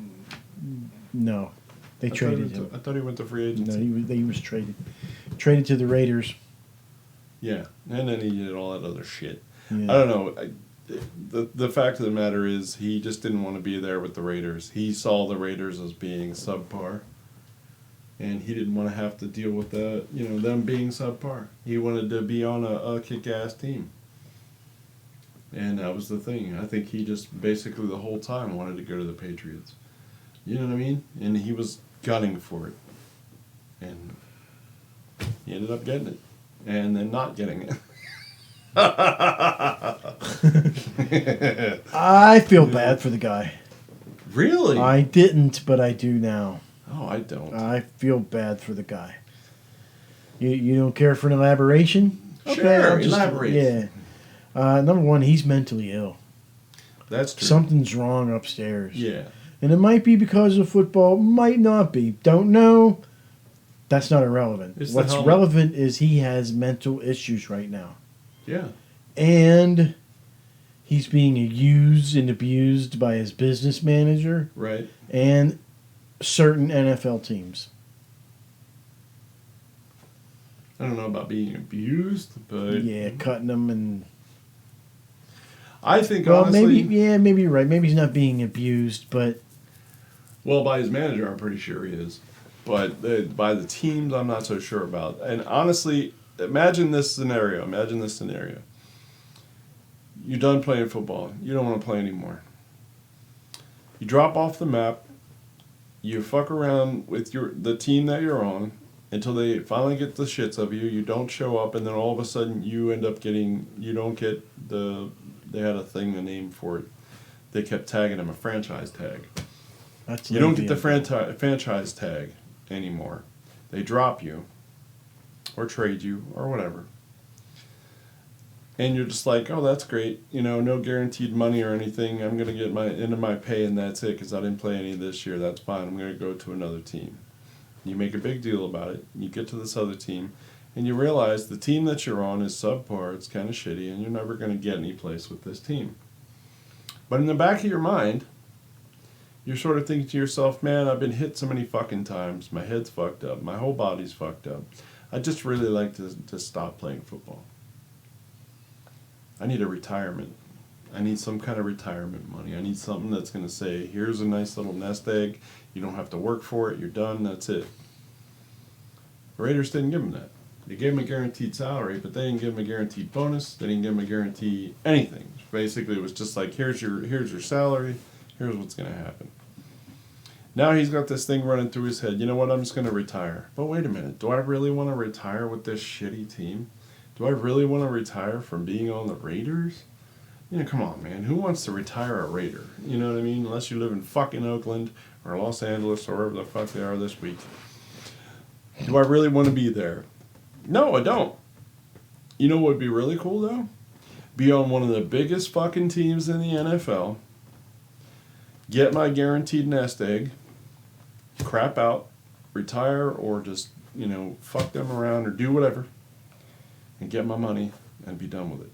[SPEAKER 1] They traded him.
[SPEAKER 2] I thought he went to free
[SPEAKER 1] No,
[SPEAKER 2] agency.
[SPEAKER 1] he was traded. Traded to the Raiders.
[SPEAKER 2] Yeah, and then he did all that other shit.
[SPEAKER 1] Yeah.
[SPEAKER 2] I don't know. The fact of the matter is, he just didn't want to be there with the Raiders. He saw the Raiders as being subpar, and he didn't want to have to deal with them being subpar. He wanted to be on a kick-ass team, and that was the thing. I think he just basically the whole time wanted to go to the Patriots. You know what I mean? And he was gunning for it, and he ended up getting it, and then not getting it.
[SPEAKER 1] I feel bad for the guy.
[SPEAKER 2] Really?
[SPEAKER 1] I didn't, but I do now.
[SPEAKER 2] Oh, I don't.
[SPEAKER 1] I feel bad for the guy. You don't care for an elaboration?
[SPEAKER 2] Sure,
[SPEAKER 1] I'll
[SPEAKER 2] elaborate.
[SPEAKER 1] Yeah. Number one, he's mentally ill.
[SPEAKER 2] That's true.
[SPEAKER 1] Something's wrong upstairs.
[SPEAKER 2] Yeah.
[SPEAKER 1] And it might be because of football, might not be. Don't know. That's not irrelevant.
[SPEAKER 2] It's the
[SPEAKER 1] What's
[SPEAKER 2] helmet.
[SPEAKER 1] relevant is he has mental issues right now.
[SPEAKER 2] Yeah.
[SPEAKER 1] And he's being used and abused by his business manager
[SPEAKER 2] Right.
[SPEAKER 1] and certain NFL teams.
[SPEAKER 2] I don't know about being abused, but
[SPEAKER 1] Yeah, cutting them and
[SPEAKER 2] I think
[SPEAKER 1] well,
[SPEAKER 2] honestly,
[SPEAKER 1] maybe you're right. Maybe he's not being abused, but
[SPEAKER 2] well, by his manager, I'm pretty sure he is, but by the teams, I'm not so sure about. And honestly, imagine this scenario. You're done playing football. You don't want to play anymore. You drop off the map. You fuck around with the team that you're on until they finally get the shits of you. You don't show up, and then all of a sudden you end up getting. You don't get the. They had a name for it. They kept tagging him a franchise tag.
[SPEAKER 1] that's
[SPEAKER 2] You don't get the
[SPEAKER 1] Le'Veon.
[SPEAKER 2] franchise tag anymore. They drop you, or trade you, or whatever. and you're just like, oh, that's great. You know, no guaranteed money or anything. I'm gonna get my into my pay and that's it because I didn't play any this year. That's fine. I'm gonna go to another team. You make a big deal about it. You get to this other team, and you realize the team that you're on is subpar. It's kind of shitty, and you're never gonna get any place with this team. But in the back of your mind, you're sort of thinking to yourself, man, I've been hit so many fucking times. My head's fucked up. My whole body's fucked up. I just really like to stop playing football. I need a retirement. I need some kind of retirement money. I need something that's going to say, here's a nice little nest egg. You don't have to work for it. You're done. That's it. The Raiders didn't give him that. They gave him a guaranteed salary, but they didn't give him a guaranteed bonus. They didn't give him a guarantee anything. Basically, it was just like, here's your salary. Here's what's going to happen. Now he's got this thing running through his head. You know what? I'm just going to retire. But wait a minute. Do I really want to retire with this shitty team? Do I really want to retire from being on the Raiders? You know, come on, man. Who wants to retire a Raider? You know what I mean? Unless you live in fucking Oakland or Los Angeles or wherever the fuck they are this week. Do I really want to be there? No, I don't. You know what would be really cool, though? Be on one of the biggest fucking teams in the NFL. Get my guaranteed nest egg. Crap out. Retire or just, you know, fuck them around or do whatever. And get my money and be done with it.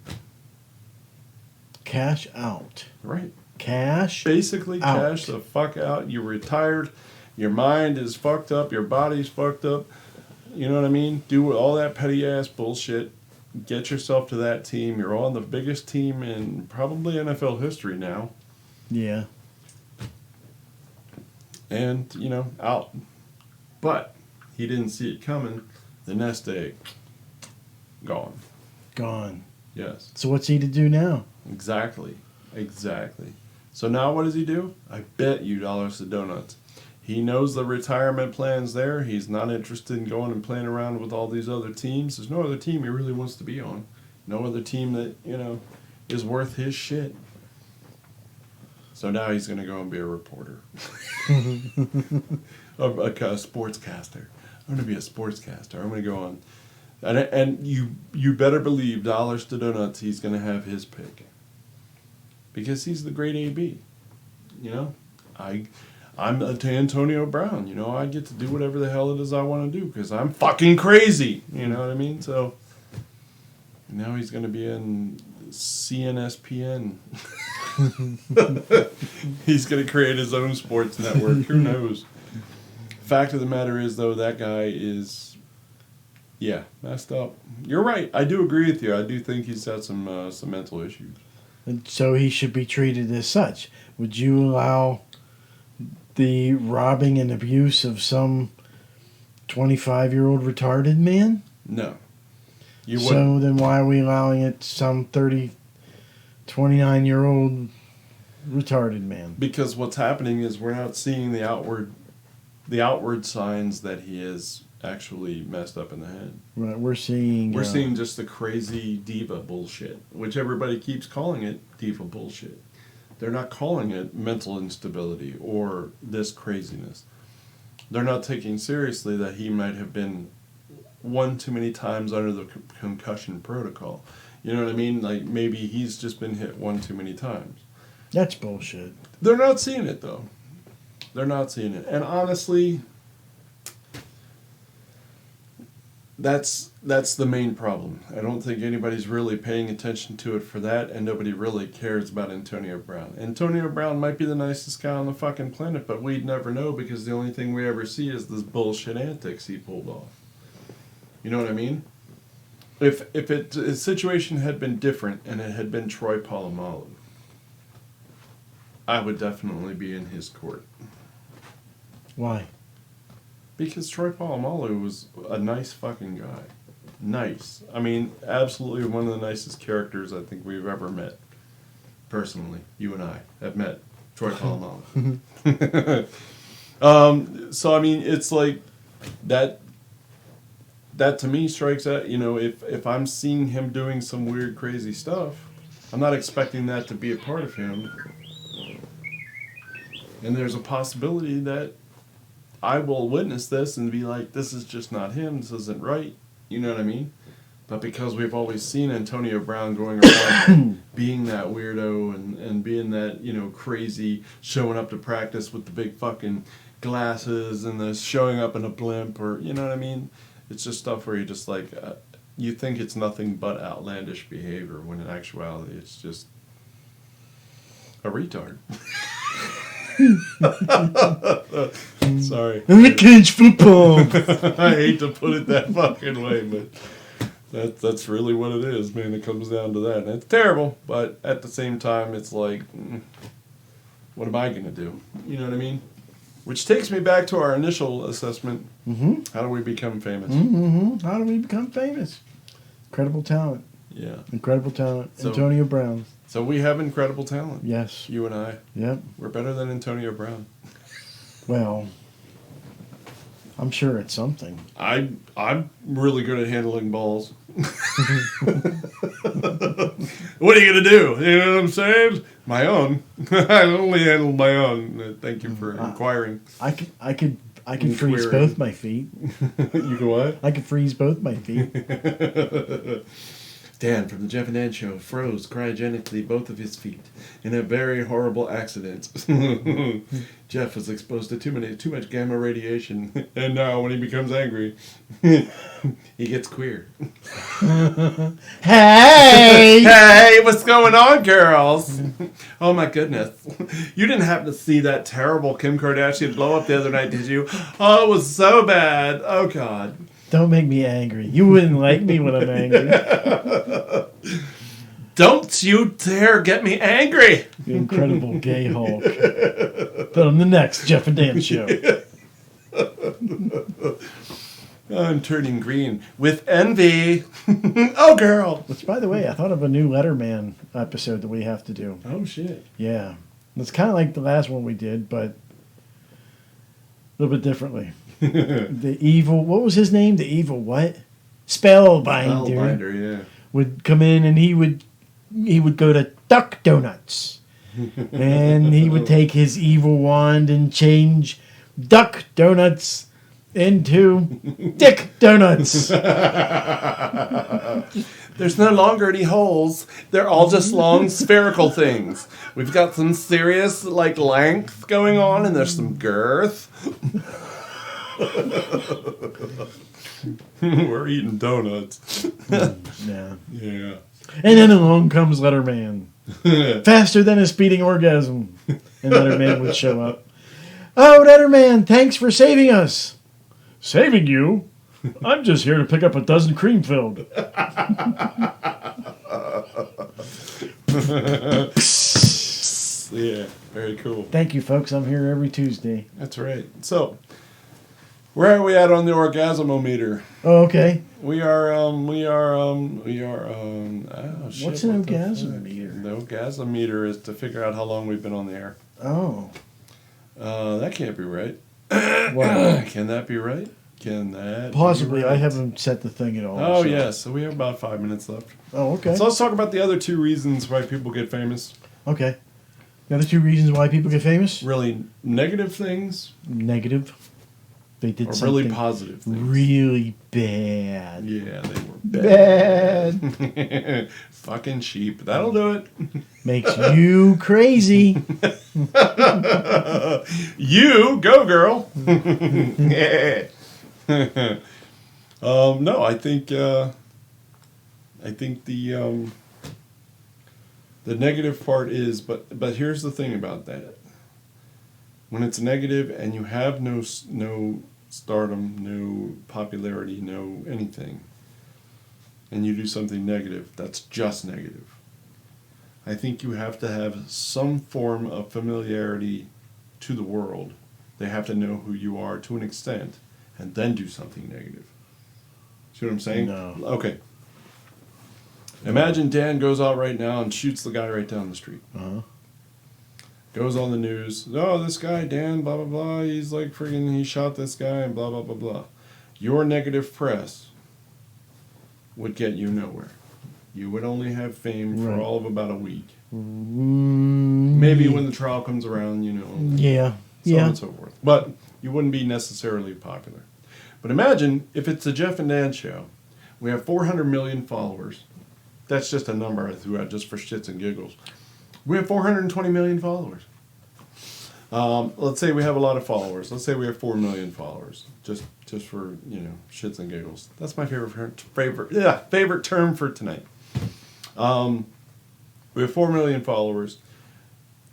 [SPEAKER 1] Cash out.
[SPEAKER 2] Right.
[SPEAKER 1] Cash
[SPEAKER 2] Basically,
[SPEAKER 1] out.
[SPEAKER 2] cash the fuck out. You're retired. Your mind is fucked up. Your body's fucked up. You know what I mean? Do all that petty ass bullshit. Get yourself to that team. You're on the biggest team in probably NFL history now.
[SPEAKER 1] Yeah.
[SPEAKER 2] And, you know, out. But he didn't see it coming. The nest egg. Gone.
[SPEAKER 1] Gone.
[SPEAKER 2] Yes.
[SPEAKER 1] So what's he to do now?
[SPEAKER 2] Exactly. So now what does he do? I bet you dollars to donuts. He knows the retirement plan's there. He's not interested in going and playing around with all these other teams. There's no other team he really wants to be on. No other team that, you know, is worth his shit. So now he's going to go and be a reporter. a sportscaster. I'm going to be a sportscaster. I'm going to go on. And you better believe dollars to donuts he's going to have his pick. Because he's the great AB. You know? I'm to Antonio Brown. You know, I get to do whatever the hell it is I want to do because I'm fucking crazy. You know what I mean? So now he's going to be in CNSPN. He's going to create his own sports network. Who knows? Fact of the matter is, though, that guy is, yeah, messed up. You're right. I do agree with you. I do think he's had some mental issues.
[SPEAKER 1] And so he should be treated as such. Would you allow the robbing and abuse of some 25-year-old retarded man?
[SPEAKER 2] No. You
[SPEAKER 1] So
[SPEAKER 2] wouldn't.
[SPEAKER 1] then why are we allowing it to some 29-year-old retarded man?
[SPEAKER 2] Because what's happening is we're not seeing the outward signs that he is actually messed up in the head.
[SPEAKER 1] Right, we're seeing
[SPEAKER 2] Just the crazy diva bullshit, which everybody keeps calling it diva bullshit. They're not calling it mental instability or this craziness. They're not taking seriously that he might have been one too many times under the concussion protocol. You know what I mean? Like maybe he's just been hit one too many times.
[SPEAKER 1] That's bullshit.
[SPEAKER 2] They're not seeing it though. They're not seeing it. And honestly, that's the main problem. I don't think anybody's really paying attention to it for that, and nobody really cares about Antonio Brown. Antonio Brown might be the nicest guy on the fucking planet, but we'd never know because the only thing we ever see is this bullshit antics he pulled off. You know what I mean? If his situation had been different and it had been Troy Polamalu, I would definitely be in his court.
[SPEAKER 1] Why?
[SPEAKER 2] Because Troy Polamalu was a nice fucking guy. Nice. I mean, absolutely one of the nicest characters I think we've ever met. Personally, you and I have met Troy Polamalu. So, I mean, it's like that to me strikes at, you know, if I'm seeing him doing some weird, crazy stuff, I'm not expecting that to be a part of him. And there's a possibility that I will witness this and be like, this is just not him, this isn't right. You know what I mean? But because we've always seen Antonio Brown going around being that weirdo and being that, crazy, showing up to practice with the big fucking glasses and the showing up in a blimp, or, you know what I mean? It's just stuff where you just like, you think it's nothing but outlandish behavior when in actuality it's just a retard. Sorry.
[SPEAKER 1] And the cage football.
[SPEAKER 2] I hate to put it that fucking way, but that's really what it is, man. It comes down to that. And it's terrible, but at the same time, it's like, what am I going to do? You know what I mean? Which takes me back to our initial assessment.
[SPEAKER 1] Mm-hmm.
[SPEAKER 2] How do we become famous?
[SPEAKER 1] Mm-hmm. How do we become famous? Incredible talent.
[SPEAKER 2] Yeah.
[SPEAKER 1] Incredible talent.
[SPEAKER 2] So-
[SPEAKER 1] Antonio Brown.
[SPEAKER 2] So we have incredible talent.
[SPEAKER 1] Yes.
[SPEAKER 2] You and I.
[SPEAKER 1] Yep.
[SPEAKER 2] We're better than Antonio Brown.
[SPEAKER 1] Well, I'm sure it's something.
[SPEAKER 2] I'm really good at handling balls. What are you gonna do? You know what I'm saying? My own. I only handle my own. Thank you for inquiring.
[SPEAKER 1] I could freeze
[SPEAKER 2] Query.
[SPEAKER 1] both my feet.
[SPEAKER 2] You can what?
[SPEAKER 1] I could freeze both my feet.
[SPEAKER 2] Dan from the Jeff and Dan Show froze cryogenically both of his feet in a very horrible accident. Jeff was exposed to too much gamma radiation, and now when he becomes angry, he gets queer.
[SPEAKER 1] Hey!
[SPEAKER 2] Hey, what's going on, girls? Oh my goodness. You didn't happen to see that terrible Kim Kardashian blow up the other night, did you? Oh, it was so bad. Oh, God.
[SPEAKER 1] Don't make me angry. You wouldn't like me when I'm angry.
[SPEAKER 2] Don't you dare get me angry.
[SPEAKER 1] The Incredible Gay Hulk. But on the next Jeff and Dan Show.
[SPEAKER 2] I'm turning green with envy. Oh, girl.
[SPEAKER 1] Which, by the way, I thought of a new Letterman episode that we have to do.
[SPEAKER 2] Oh, shit.
[SPEAKER 1] Yeah. It's kind of like the last one we did, but a little bit differently. The evil, what was his name? The evil what? Spellbinder.
[SPEAKER 2] Spellbinder, yeah.
[SPEAKER 1] Would come in and he would go to Duck Donuts. And he would take his evil wand and change Duck Donuts into Dick Donuts.
[SPEAKER 2] There's no longer any holes. They're all just long spherical things. We've got some serious, length going on, and there's some girth. We're eating donuts.
[SPEAKER 1] Yeah.
[SPEAKER 2] Yeah.
[SPEAKER 1] And then along comes Letterman. Faster than a speeding orgasm. And Letterman would show up. Oh, Letterman, thanks for saving us. Saving you? I'm just here to pick up a dozen cream filled.
[SPEAKER 2] Yeah, very cool.
[SPEAKER 1] Thank you, folks. I'm here every Tuesday.
[SPEAKER 2] That's right. So, where are we at on the orgasmometer?
[SPEAKER 1] Oh, okay.
[SPEAKER 2] Oh shit.
[SPEAKER 1] What's an
[SPEAKER 2] what the
[SPEAKER 1] orgasmometer?
[SPEAKER 2] fuck? The orgasmometer is to figure out how long we've been on the air.
[SPEAKER 1] Oh.
[SPEAKER 2] That can't be right.
[SPEAKER 1] Wow.
[SPEAKER 2] Can that be right? Can that
[SPEAKER 1] Possibly.
[SPEAKER 2] be right?
[SPEAKER 1] I haven't set the thing at all.
[SPEAKER 2] Oh,
[SPEAKER 1] so.
[SPEAKER 2] yes. So we have about 5 minutes left.
[SPEAKER 1] Oh, okay.
[SPEAKER 2] So let's talk about the other two reasons why people get famous.
[SPEAKER 1] Okay. The other two reasons why people get famous?
[SPEAKER 2] Really negative things
[SPEAKER 1] Negative. They did
[SPEAKER 2] or
[SPEAKER 1] something
[SPEAKER 2] really positive things?
[SPEAKER 1] really bad.
[SPEAKER 2] Yeah, they were
[SPEAKER 1] Bad.
[SPEAKER 2] bad. Fucking sheep. That'll do it.
[SPEAKER 1] Makes you crazy.
[SPEAKER 2] You go, girl. No, I think the negative part is, but here's the thing about that. When it's negative and you have no stardom, no popularity, no anything, and you do something negative, that's just negative. I think you have to have some form of familiarity to the world. They have to know who you are to an extent, and then do something negative. See what I'm saying?
[SPEAKER 1] No.
[SPEAKER 2] Okay. Imagine Dan goes out right now and shoots the guy right down the street.
[SPEAKER 1] Uh-huh.
[SPEAKER 2] Goes on the news. Oh, this guy, Dan, blah, blah, blah. He's he shot this guy and blah, blah, blah, blah. Your negative press would get you nowhere. You would only have fame for
[SPEAKER 1] Right.
[SPEAKER 2] all of about a week.
[SPEAKER 1] Mm,
[SPEAKER 2] Maybe when the trial comes around,
[SPEAKER 1] Yeah.
[SPEAKER 2] so on
[SPEAKER 1] Yeah.
[SPEAKER 2] and so forth. But you wouldn't be necessarily popular. But imagine if it's the Jeff and Dan Show, We have 400 million followers. That's just a number I threw out just for shits and giggles. We have 420 million followers. Let's say we have a lot of followers. Let's say we have 4 million followers. Just for, shits and giggles. That's my favorite term for tonight. We have 4 million followers,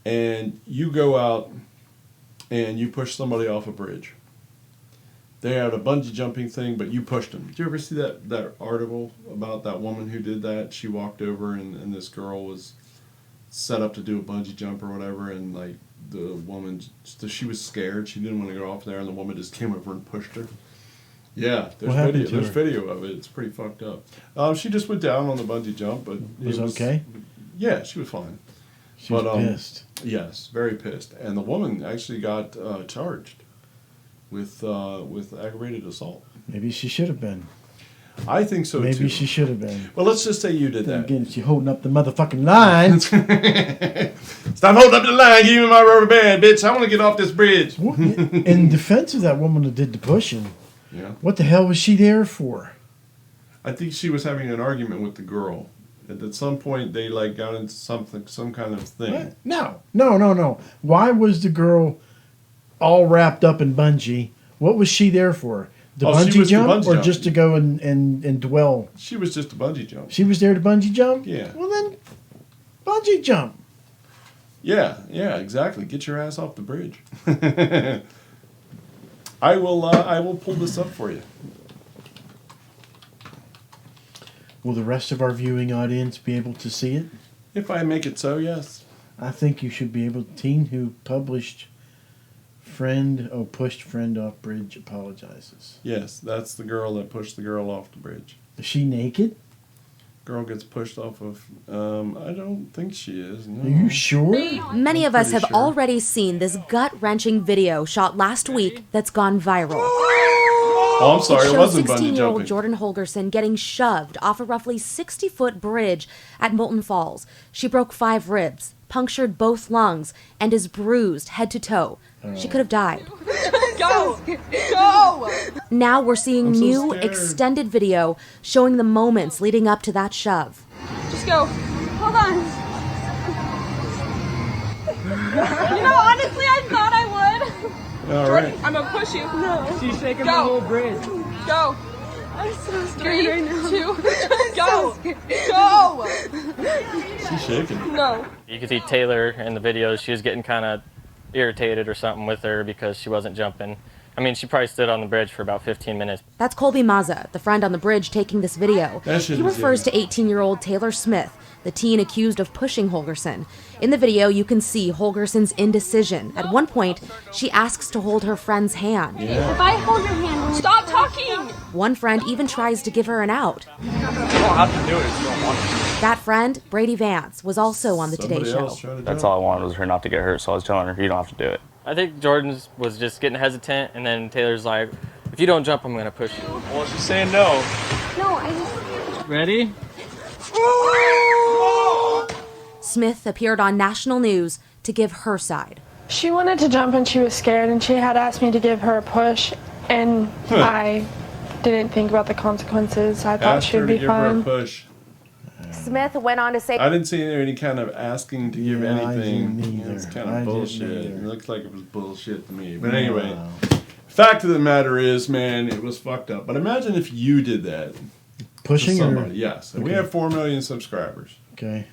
[SPEAKER 2] and you go out and you push somebody off a bridge. They had a bungee jumping thing, but you pushed them. Did you ever see that article about that woman who did that? She walked over and this girl was set up to do a bungee jump or whatever, and like the woman, she was scared. She didn't want to go off there, and the woman just came over and pushed her. Yeah, there's video of it. It's pretty fucked up. She just went down on the bungee jump, but
[SPEAKER 1] was okay.
[SPEAKER 2] Yeah, she was fine.
[SPEAKER 1] She was pissed.
[SPEAKER 2] Yes, very pissed. And the woman actually got charged with aggravated assault.
[SPEAKER 1] Maybe she should have been.
[SPEAKER 2] I think so, too.
[SPEAKER 1] Maybe she should have been.
[SPEAKER 2] Well, let's just say you did that.
[SPEAKER 1] Again, she holding up the motherfucking line.
[SPEAKER 2] Stop holding up the line. Give me my rubber band, bitch. I want to get off this bridge.
[SPEAKER 1] In defense of that woman that did the pushing,
[SPEAKER 2] yeah,
[SPEAKER 1] what the hell was she there for?
[SPEAKER 2] I think she was having an argument with the girl. At some point, they got into some kind of thing.
[SPEAKER 1] What? No. Why was the girl all wrapped up in bungee? What was she there for? The bungee jump, or just to go and dwell?
[SPEAKER 2] She was just a bungee jump.
[SPEAKER 1] She was there to bungee jump?
[SPEAKER 2] Yeah.
[SPEAKER 1] Well then, bungee jump.
[SPEAKER 2] Yeah, exactly. Get your ass off the bridge. I will pull this up for you.
[SPEAKER 1] Will the rest of our viewing audience be able to see it?
[SPEAKER 2] If I make it so, yes.
[SPEAKER 1] I think you should be able to. Teen who pushed friend off bridge apologizes.
[SPEAKER 2] Yes, that's the girl that pushed the girl off the bridge.
[SPEAKER 1] Is she naked?
[SPEAKER 2] Girl gets pushed off of. I don't think she is. No.
[SPEAKER 1] Are you sure?
[SPEAKER 3] Many of us have
[SPEAKER 2] sure.
[SPEAKER 3] already seen this gut-wrenching video shot last week that's gone viral.
[SPEAKER 2] Oh, I'm sorry, it wasn't bungee
[SPEAKER 3] 16-year-old
[SPEAKER 2] jumping.
[SPEAKER 3] Jordan Holgerson getting shoved off a roughly 60-foot bridge at Moulton Falls. She broke 5 ribs, punctured both lungs, and is bruised head to toe. She could have died.
[SPEAKER 4] Go! Go!
[SPEAKER 3] Now we're seeing
[SPEAKER 2] I'm so
[SPEAKER 3] new
[SPEAKER 2] scared.
[SPEAKER 3] extended video showing the moments leading up to that shove.
[SPEAKER 4] Just go. Hold on. Honestly, I thought I would.
[SPEAKER 2] All
[SPEAKER 4] Jordan,
[SPEAKER 2] right.
[SPEAKER 4] I'm gonna push you. No.
[SPEAKER 5] She's shaking
[SPEAKER 4] Go.
[SPEAKER 5] the whole bridge.
[SPEAKER 4] Go. I'm so scared right now. 2, go. Go.
[SPEAKER 2] She's shaking.
[SPEAKER 4] No.
[SPEAKER 6] You could see Taylor in the videos, she was getting kind of irritated or something with her because she wasn't jumping. I mean, she probably stood on the bridge for about 15 minutes.
[SPEAKER 3] That's Colby Mazza, the friend on the bridge taking this video.
[SPEAKER 2] That shit
[SPEAKER 3] He
[SPEAKER 2] is
[SPEAKER 3] refers to
[SPEAKER 2] it.
[SPEAKER 3] 18-year-old Taylor Smith, the teen accused of pushing Holgerson. In the video, you can see Holgerson's indecision. At one point, she asks to hold her friend's hand.
[SPEAKER 4] If I hold your hand, stop talking.
[SPEAKER 3] One friend even tries to give her an out.
[SPEAKER 5] You don't have to do it if you don't want to.
[SPEAKER 3] That friend, Brady Vance, was also on the
[SPEAKER 2] Somebody
[SPEAKER 3] Today
[SPEAKER 2] else
[SPEAKER 3] Show.
[SPEAKER 2] tried to
[SPEAKER 7] That's
[SPEAKER 2] jump.
[SPEAKER 7] all I wanted was her not to get hurt, so I was telling her, you don't have to do it.
[SPEAKER 6] I think Jordan was just getting hesitant, and then Taylor's like, if you don't jump, I'm going to push you.
[SPEAKER 5] Well, she's saying no.
[SPEAKER 4] No, I just...
[SPEAKER 5] Ready?
[SPEAKER 3] Smith appeared on national news to give her side.
[SPEAKER 8] She wanted to jump and she was scared and she had asked me to give her a push and I didn't think about the consequences. I thought
[SPEAKER 2] Asked
[SPEAKER 8] she'd
[SPEAKER 2] her to
[SPEAKER 8] be
[SPEAKER 2] give her a
[SPEAKER 8] fine.
[SPEAKER 2] push.
[SPEAKER 3] Smith went on to say,
[SPEAKER 2] I didn't see any kind of asking to give
[SPEAKER 1] Yeah, I
[SPEAKER 2] anything.
[SPEAKER 1] didn't either.
[SPEAKER 2] It's kind
[SPEAKER 1] I
[SPEAKER 2] of
[SPEAKER 1] didn't
[SPEAKER 2] bullshit.
[SPEAKER 1] either.
[SPEAKER 2] It looks like it was bullshit to me. But anyway,
[SPEAKER 1] Wow.
[SPEAKER 2] fact of the matter is, man, it was fucked up. But imagine if you did that to
[SPEAKER 1] Pushing her.
[SPEAKER 2] somebody. Yes. And we
[SPEAKER 1] Okay.
[SPEAKER 2] have 4 million subscribers.
[SPEAKER 1] Okay.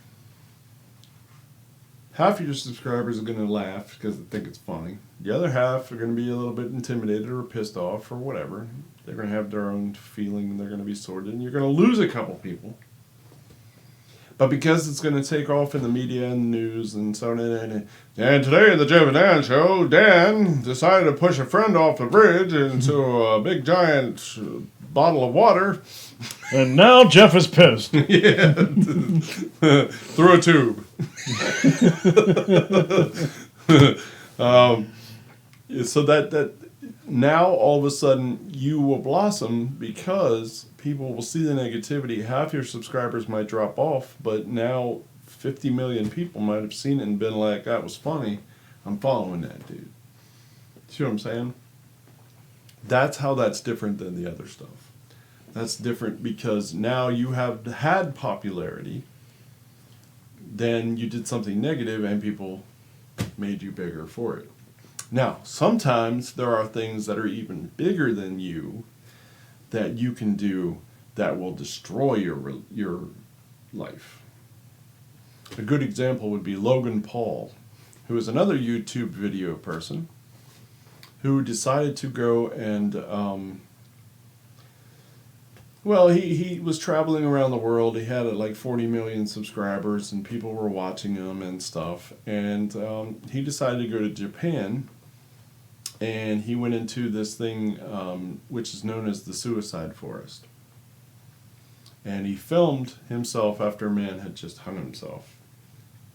[SPEAKER 2] Half of your subscribers are going to laugh because they think it's funny. The other half are going to be a little bit intimidated or pissed off or whatever. They're going to have their own feeling and they're going to be sorted. And you're going to lose a couple people. But because it's going to take off in the media and news and so on, and today in the Jeff and Dan show, Dan decided to push a friend off the bridge into a big giant bottle of water.
[SPEAKER 1] And now Jeff is pissed.
[SPEAKER 2] Yeah, through a tube. So that now all of a sudden you will blossom because people will see the negativity. Half your subscribers might drop off, but now 50 million people might have seen it and been like, that was funny. I'm following that dude. See what I'm saying? That's how that's different than the other stuff. That's different because now you have had popularity. Then you did something negative and people made you bigger for it. Now, sometimes there are things that are even bigger than you that you can do that will destroy your life. A good example would be Logan Paul, who is another YouTube video person who decided to go and, he was traveling around the world. He had like 40 million subscribers and people were watching him and stuff. And he decided to go to Japan, and he went into this thing which is known as the suicide forest. And he filmed himself after a man had just hung himself.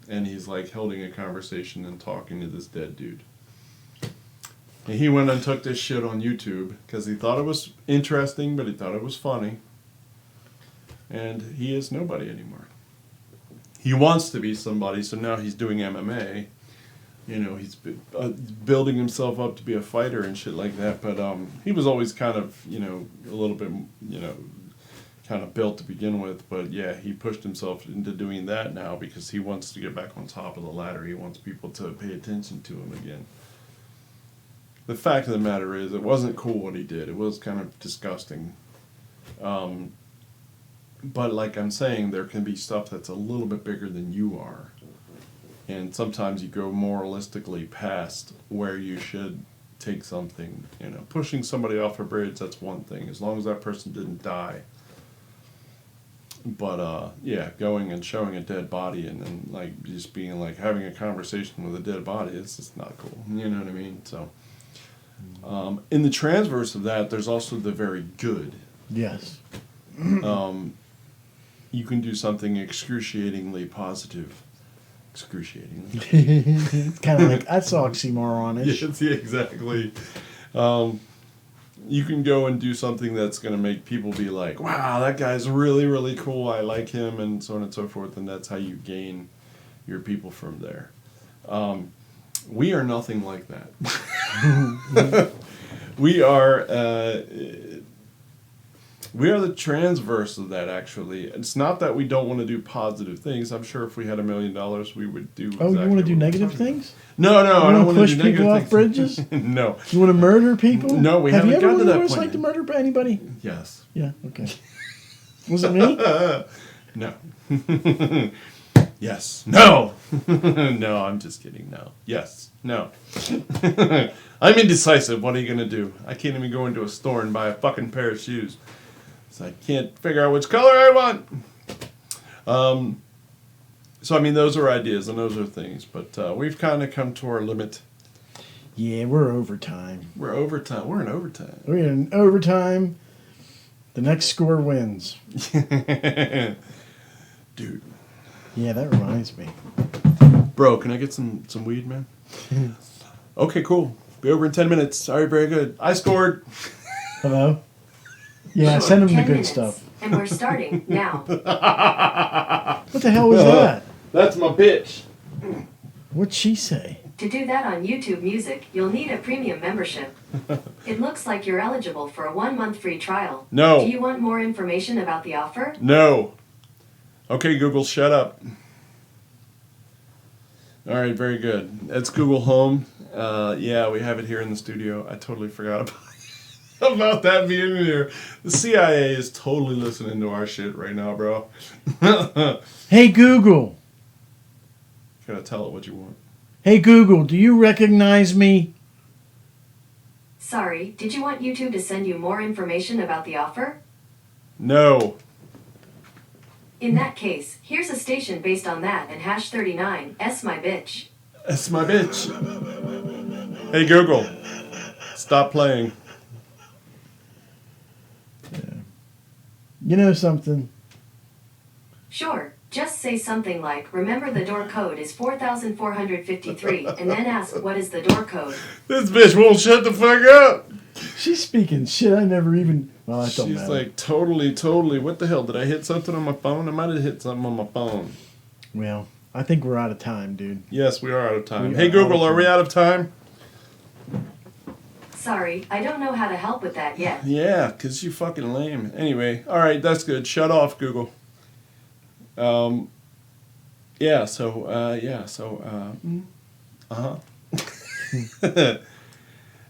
[SPEAKER 2] And he's like holding a conversation and talking to this dead dude. And he went and took this shit on YouTube because he thought it was interesting, but he thought it was funny. And he is nobody anymore. He wants to be somebody, so now he's doing MMA. You know, he's building himself up to be a fighter and shit like that. But he was always kind of, a little bit, kind of built to begin with. But yeah, he pushed himself into doing that now because he wants to get back on top of the ladder. He wants people to pay attention to him again. The fact of the matter is, it wasn't cool what he did. It was kind of disgusting. But like I'm saying, there can be stuff that's a little bit bigger than you are. And sometimes you go moralistically past where you should take something. Pushing somebody off a bridge, that's one thing, as long as that person didn't die. But going and showing a dead body and then like just being like having a conversation with a dead body, it's just not cool. You know what I mean? So in the transverse of that, there's also the very good.
[SPEAKER 1] Yes.
[SPEAKER 2] You can do something excruciatingly positive. Excruciatingly.
[SPEAKER 1] It's kind of like that's oxymoronish.
[SPEAKER 2] Yes, yeah, exactly. You can go and do something that's going to make people be like, wow, that guy's really, really cool. I like him, and so on and so forth. And that's how you gain your people from there. We are nothing like that. We are the transverse of that, actually. It's not that we don't want to do positive things. I'm sure if we had $1 million, we would do.
[SPEAKER 1] Oh, you want to do negative things?
[SPEAKER 2] No, I don't want to
[SPEAKER 1] push people off bridges.
[SPEAKER 2] No.
[SPEAKER 1] You want to murder people?
[SPEAKER 2] No, we haven't gotten to that point. Have you ever what it's
[SPEAKER 1] like to murder anybody?
[SPEAKER 2] Yes.
[SPEAKER 1] Yeah. Okay. Was it me?
[SPEAKER 2] No. Yes. No. No, I'm just kidding. No. Yes. No. I'm indecisive. What are you going to do? I can't even go into a store and buy a fucking pair of shoes. So I can't figure out which color I want. So, I mean, those are ideas and those are things. But we've kind of come to our limit.
[SPEAKER 1] Yeah, we're overtime.
[SPEAKER 2] We're overtime. We're in overtime.
[SPEAKER 1] We're in overtime. The next score wins.
[SPEAKER 2] Dude.
[SPEAKER 1] Yeah, that reminds me.
[SPEAKER 2] Bro, can I get some weed, man? Okay, cool. Be over in 10 minutes. All right, very good. I scored.
[SPEAKER 1] Hello? Yeah, send them the
[SPEAKER 9] 10
[SPEAKER 1] good
[SPEAKER 9] minutes,
[SPEAKER 1] stuff.
[SPEAKER 9] And we're starting now.
[SPEAKER 1] What the hell was that?
[SPEAKER 2] That's my bitch.
[SPEAKER 1] What'd she say?
[SPEAKER 9] To do that on YouTube Music, you'll need a premium membership. It looks like you're eligible for a 1-month free trial.
[SPEAKER 2] No.
[SPEAKER 9] Do you want more information about the offer?
[SPEAKER 2] No. Okay, Google, shut up. All right, very good. That's Google Home. Yeah, we have it here in the studio. I totally forgot about that being here. The CIA is totally listening to our shit right now, bro.
[SPEAKER 1] Hey, Google.
[SPEAKER 2] Gotta tell it what you want.
[SPEAKER 1] Hey, Google, do you recognize me?
[SPEAKER 9] Sorry, did you want YouTube to send you more information about the offer?
[SPEAKER 2] No.
[SPEAKER 9] In that case, here's a station based on that and #39, S my bitch.
[SPEAKER 2] That's my bitch. Hey, Google, stop playing.
[SPEAKER 1] Yeah. You know something?
[SPEAKER 9] Sure, just say something like, remember the door code is 4453, and then ask what is the door code.
[SPEAKER 2] This bitch won't shut the fuck up.
[SPEAKER 1] She's speaking shit I never even... Well, that don't
[SPEAKER 2] She's
[SPEAKER 1] matter.
[SPEAKER 2] like, totally. What the hell? Did I hit something on my phone? I might have hit something on my phone.
[SPEAKER 1] Well, I think we're out of time, dude.
[SPEAKER 2] Yes, we are out of time.
[SPEAKER 1] We
[SPEAKER 2] Hey,
[SPEAKER 1] are
[SPEAKER 2] Google,
[SPEAKER 1] out of
[SPEAKER 2] are we out of time?
[SPEAKER 9] Sorry, I don't know how to help with that yet.
[SPEAKER 2] Yeah, because you fucking lame. Anyway, all right, that's good. Shut off, Google. Uh-huh.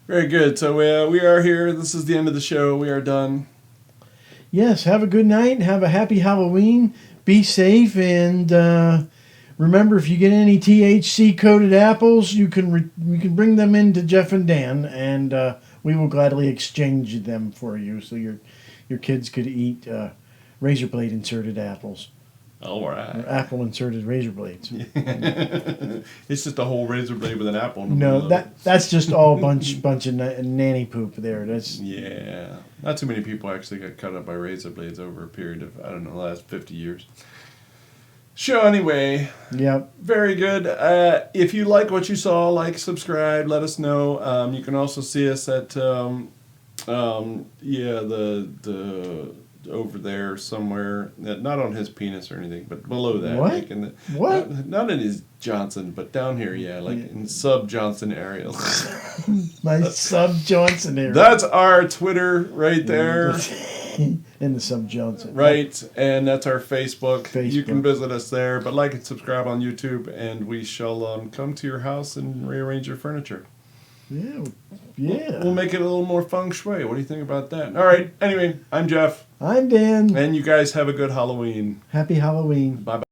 [SPEAKER 2] Very good. So we are here. This is the end of the show. We are done.
[SPEAKER 1] Yes, have a good night. Have a happy Halloween. Be safe. And remember, if you get any THC-coated apples, you can bring them in to Jeff and Dan, and we will gladly exchange them for you so your kids could eat razor blade inserted apples.
[SPEAKER 2] All right.
[SPEAKER 1] Or apple inserted razor blades.
[SPEAKER 2] It's just a whole razor blade with an apple in the
[SPEAKER 1] No,
[SPEAKER 2] middle of it.
[SPEAKER 1] that's just all bunch of nanny poop there. That's
[SPEAKER 2] Yeah. Not too many people actually got cut up by razor blades over a period of, I don't know, the last 50 years. So anyway,
[SPEAKER 1] Yep.
[SPEAKER 2] very good. If you like what you saw, like, subscribe, let us know. You can also see us at, the over there somewhere, not on his penis or anything, but below that.
[SPEAKER 1] What?
[SPEAKER 2] Like in the,
[SPEAKER 1] What?
[SPEAKER 2] Not in his Johnson, but down here, yeah, like in sub Johnson areas.
[SPEAKER 1] My sub Johnson area.
[SPEAKER 2] That's our Twitter right there.
[SPEAKER 1] In the sub Johnson.
[SPEAKER 2] Right, and that's our Facebook. You can
[SPEAKER 1] Facebook.
[SPEAKER 2] visit us there, but like and subscribe on YouTube, and we shall come to your house and rearrange your furniture.
[SPEAKER 1] Yeah. Yeah.
[SPEAKER 2] We'll make it a little more feng shui. What do you think about that? All right, anyway, I'm Jeff,
[SPEAKER 1] I'm Dan.
[SPEAKER 2] and you guys have a good Halloween.
[SPEAKER 1] Happy Halloween.
[SPEAKER 2] Bye-bye.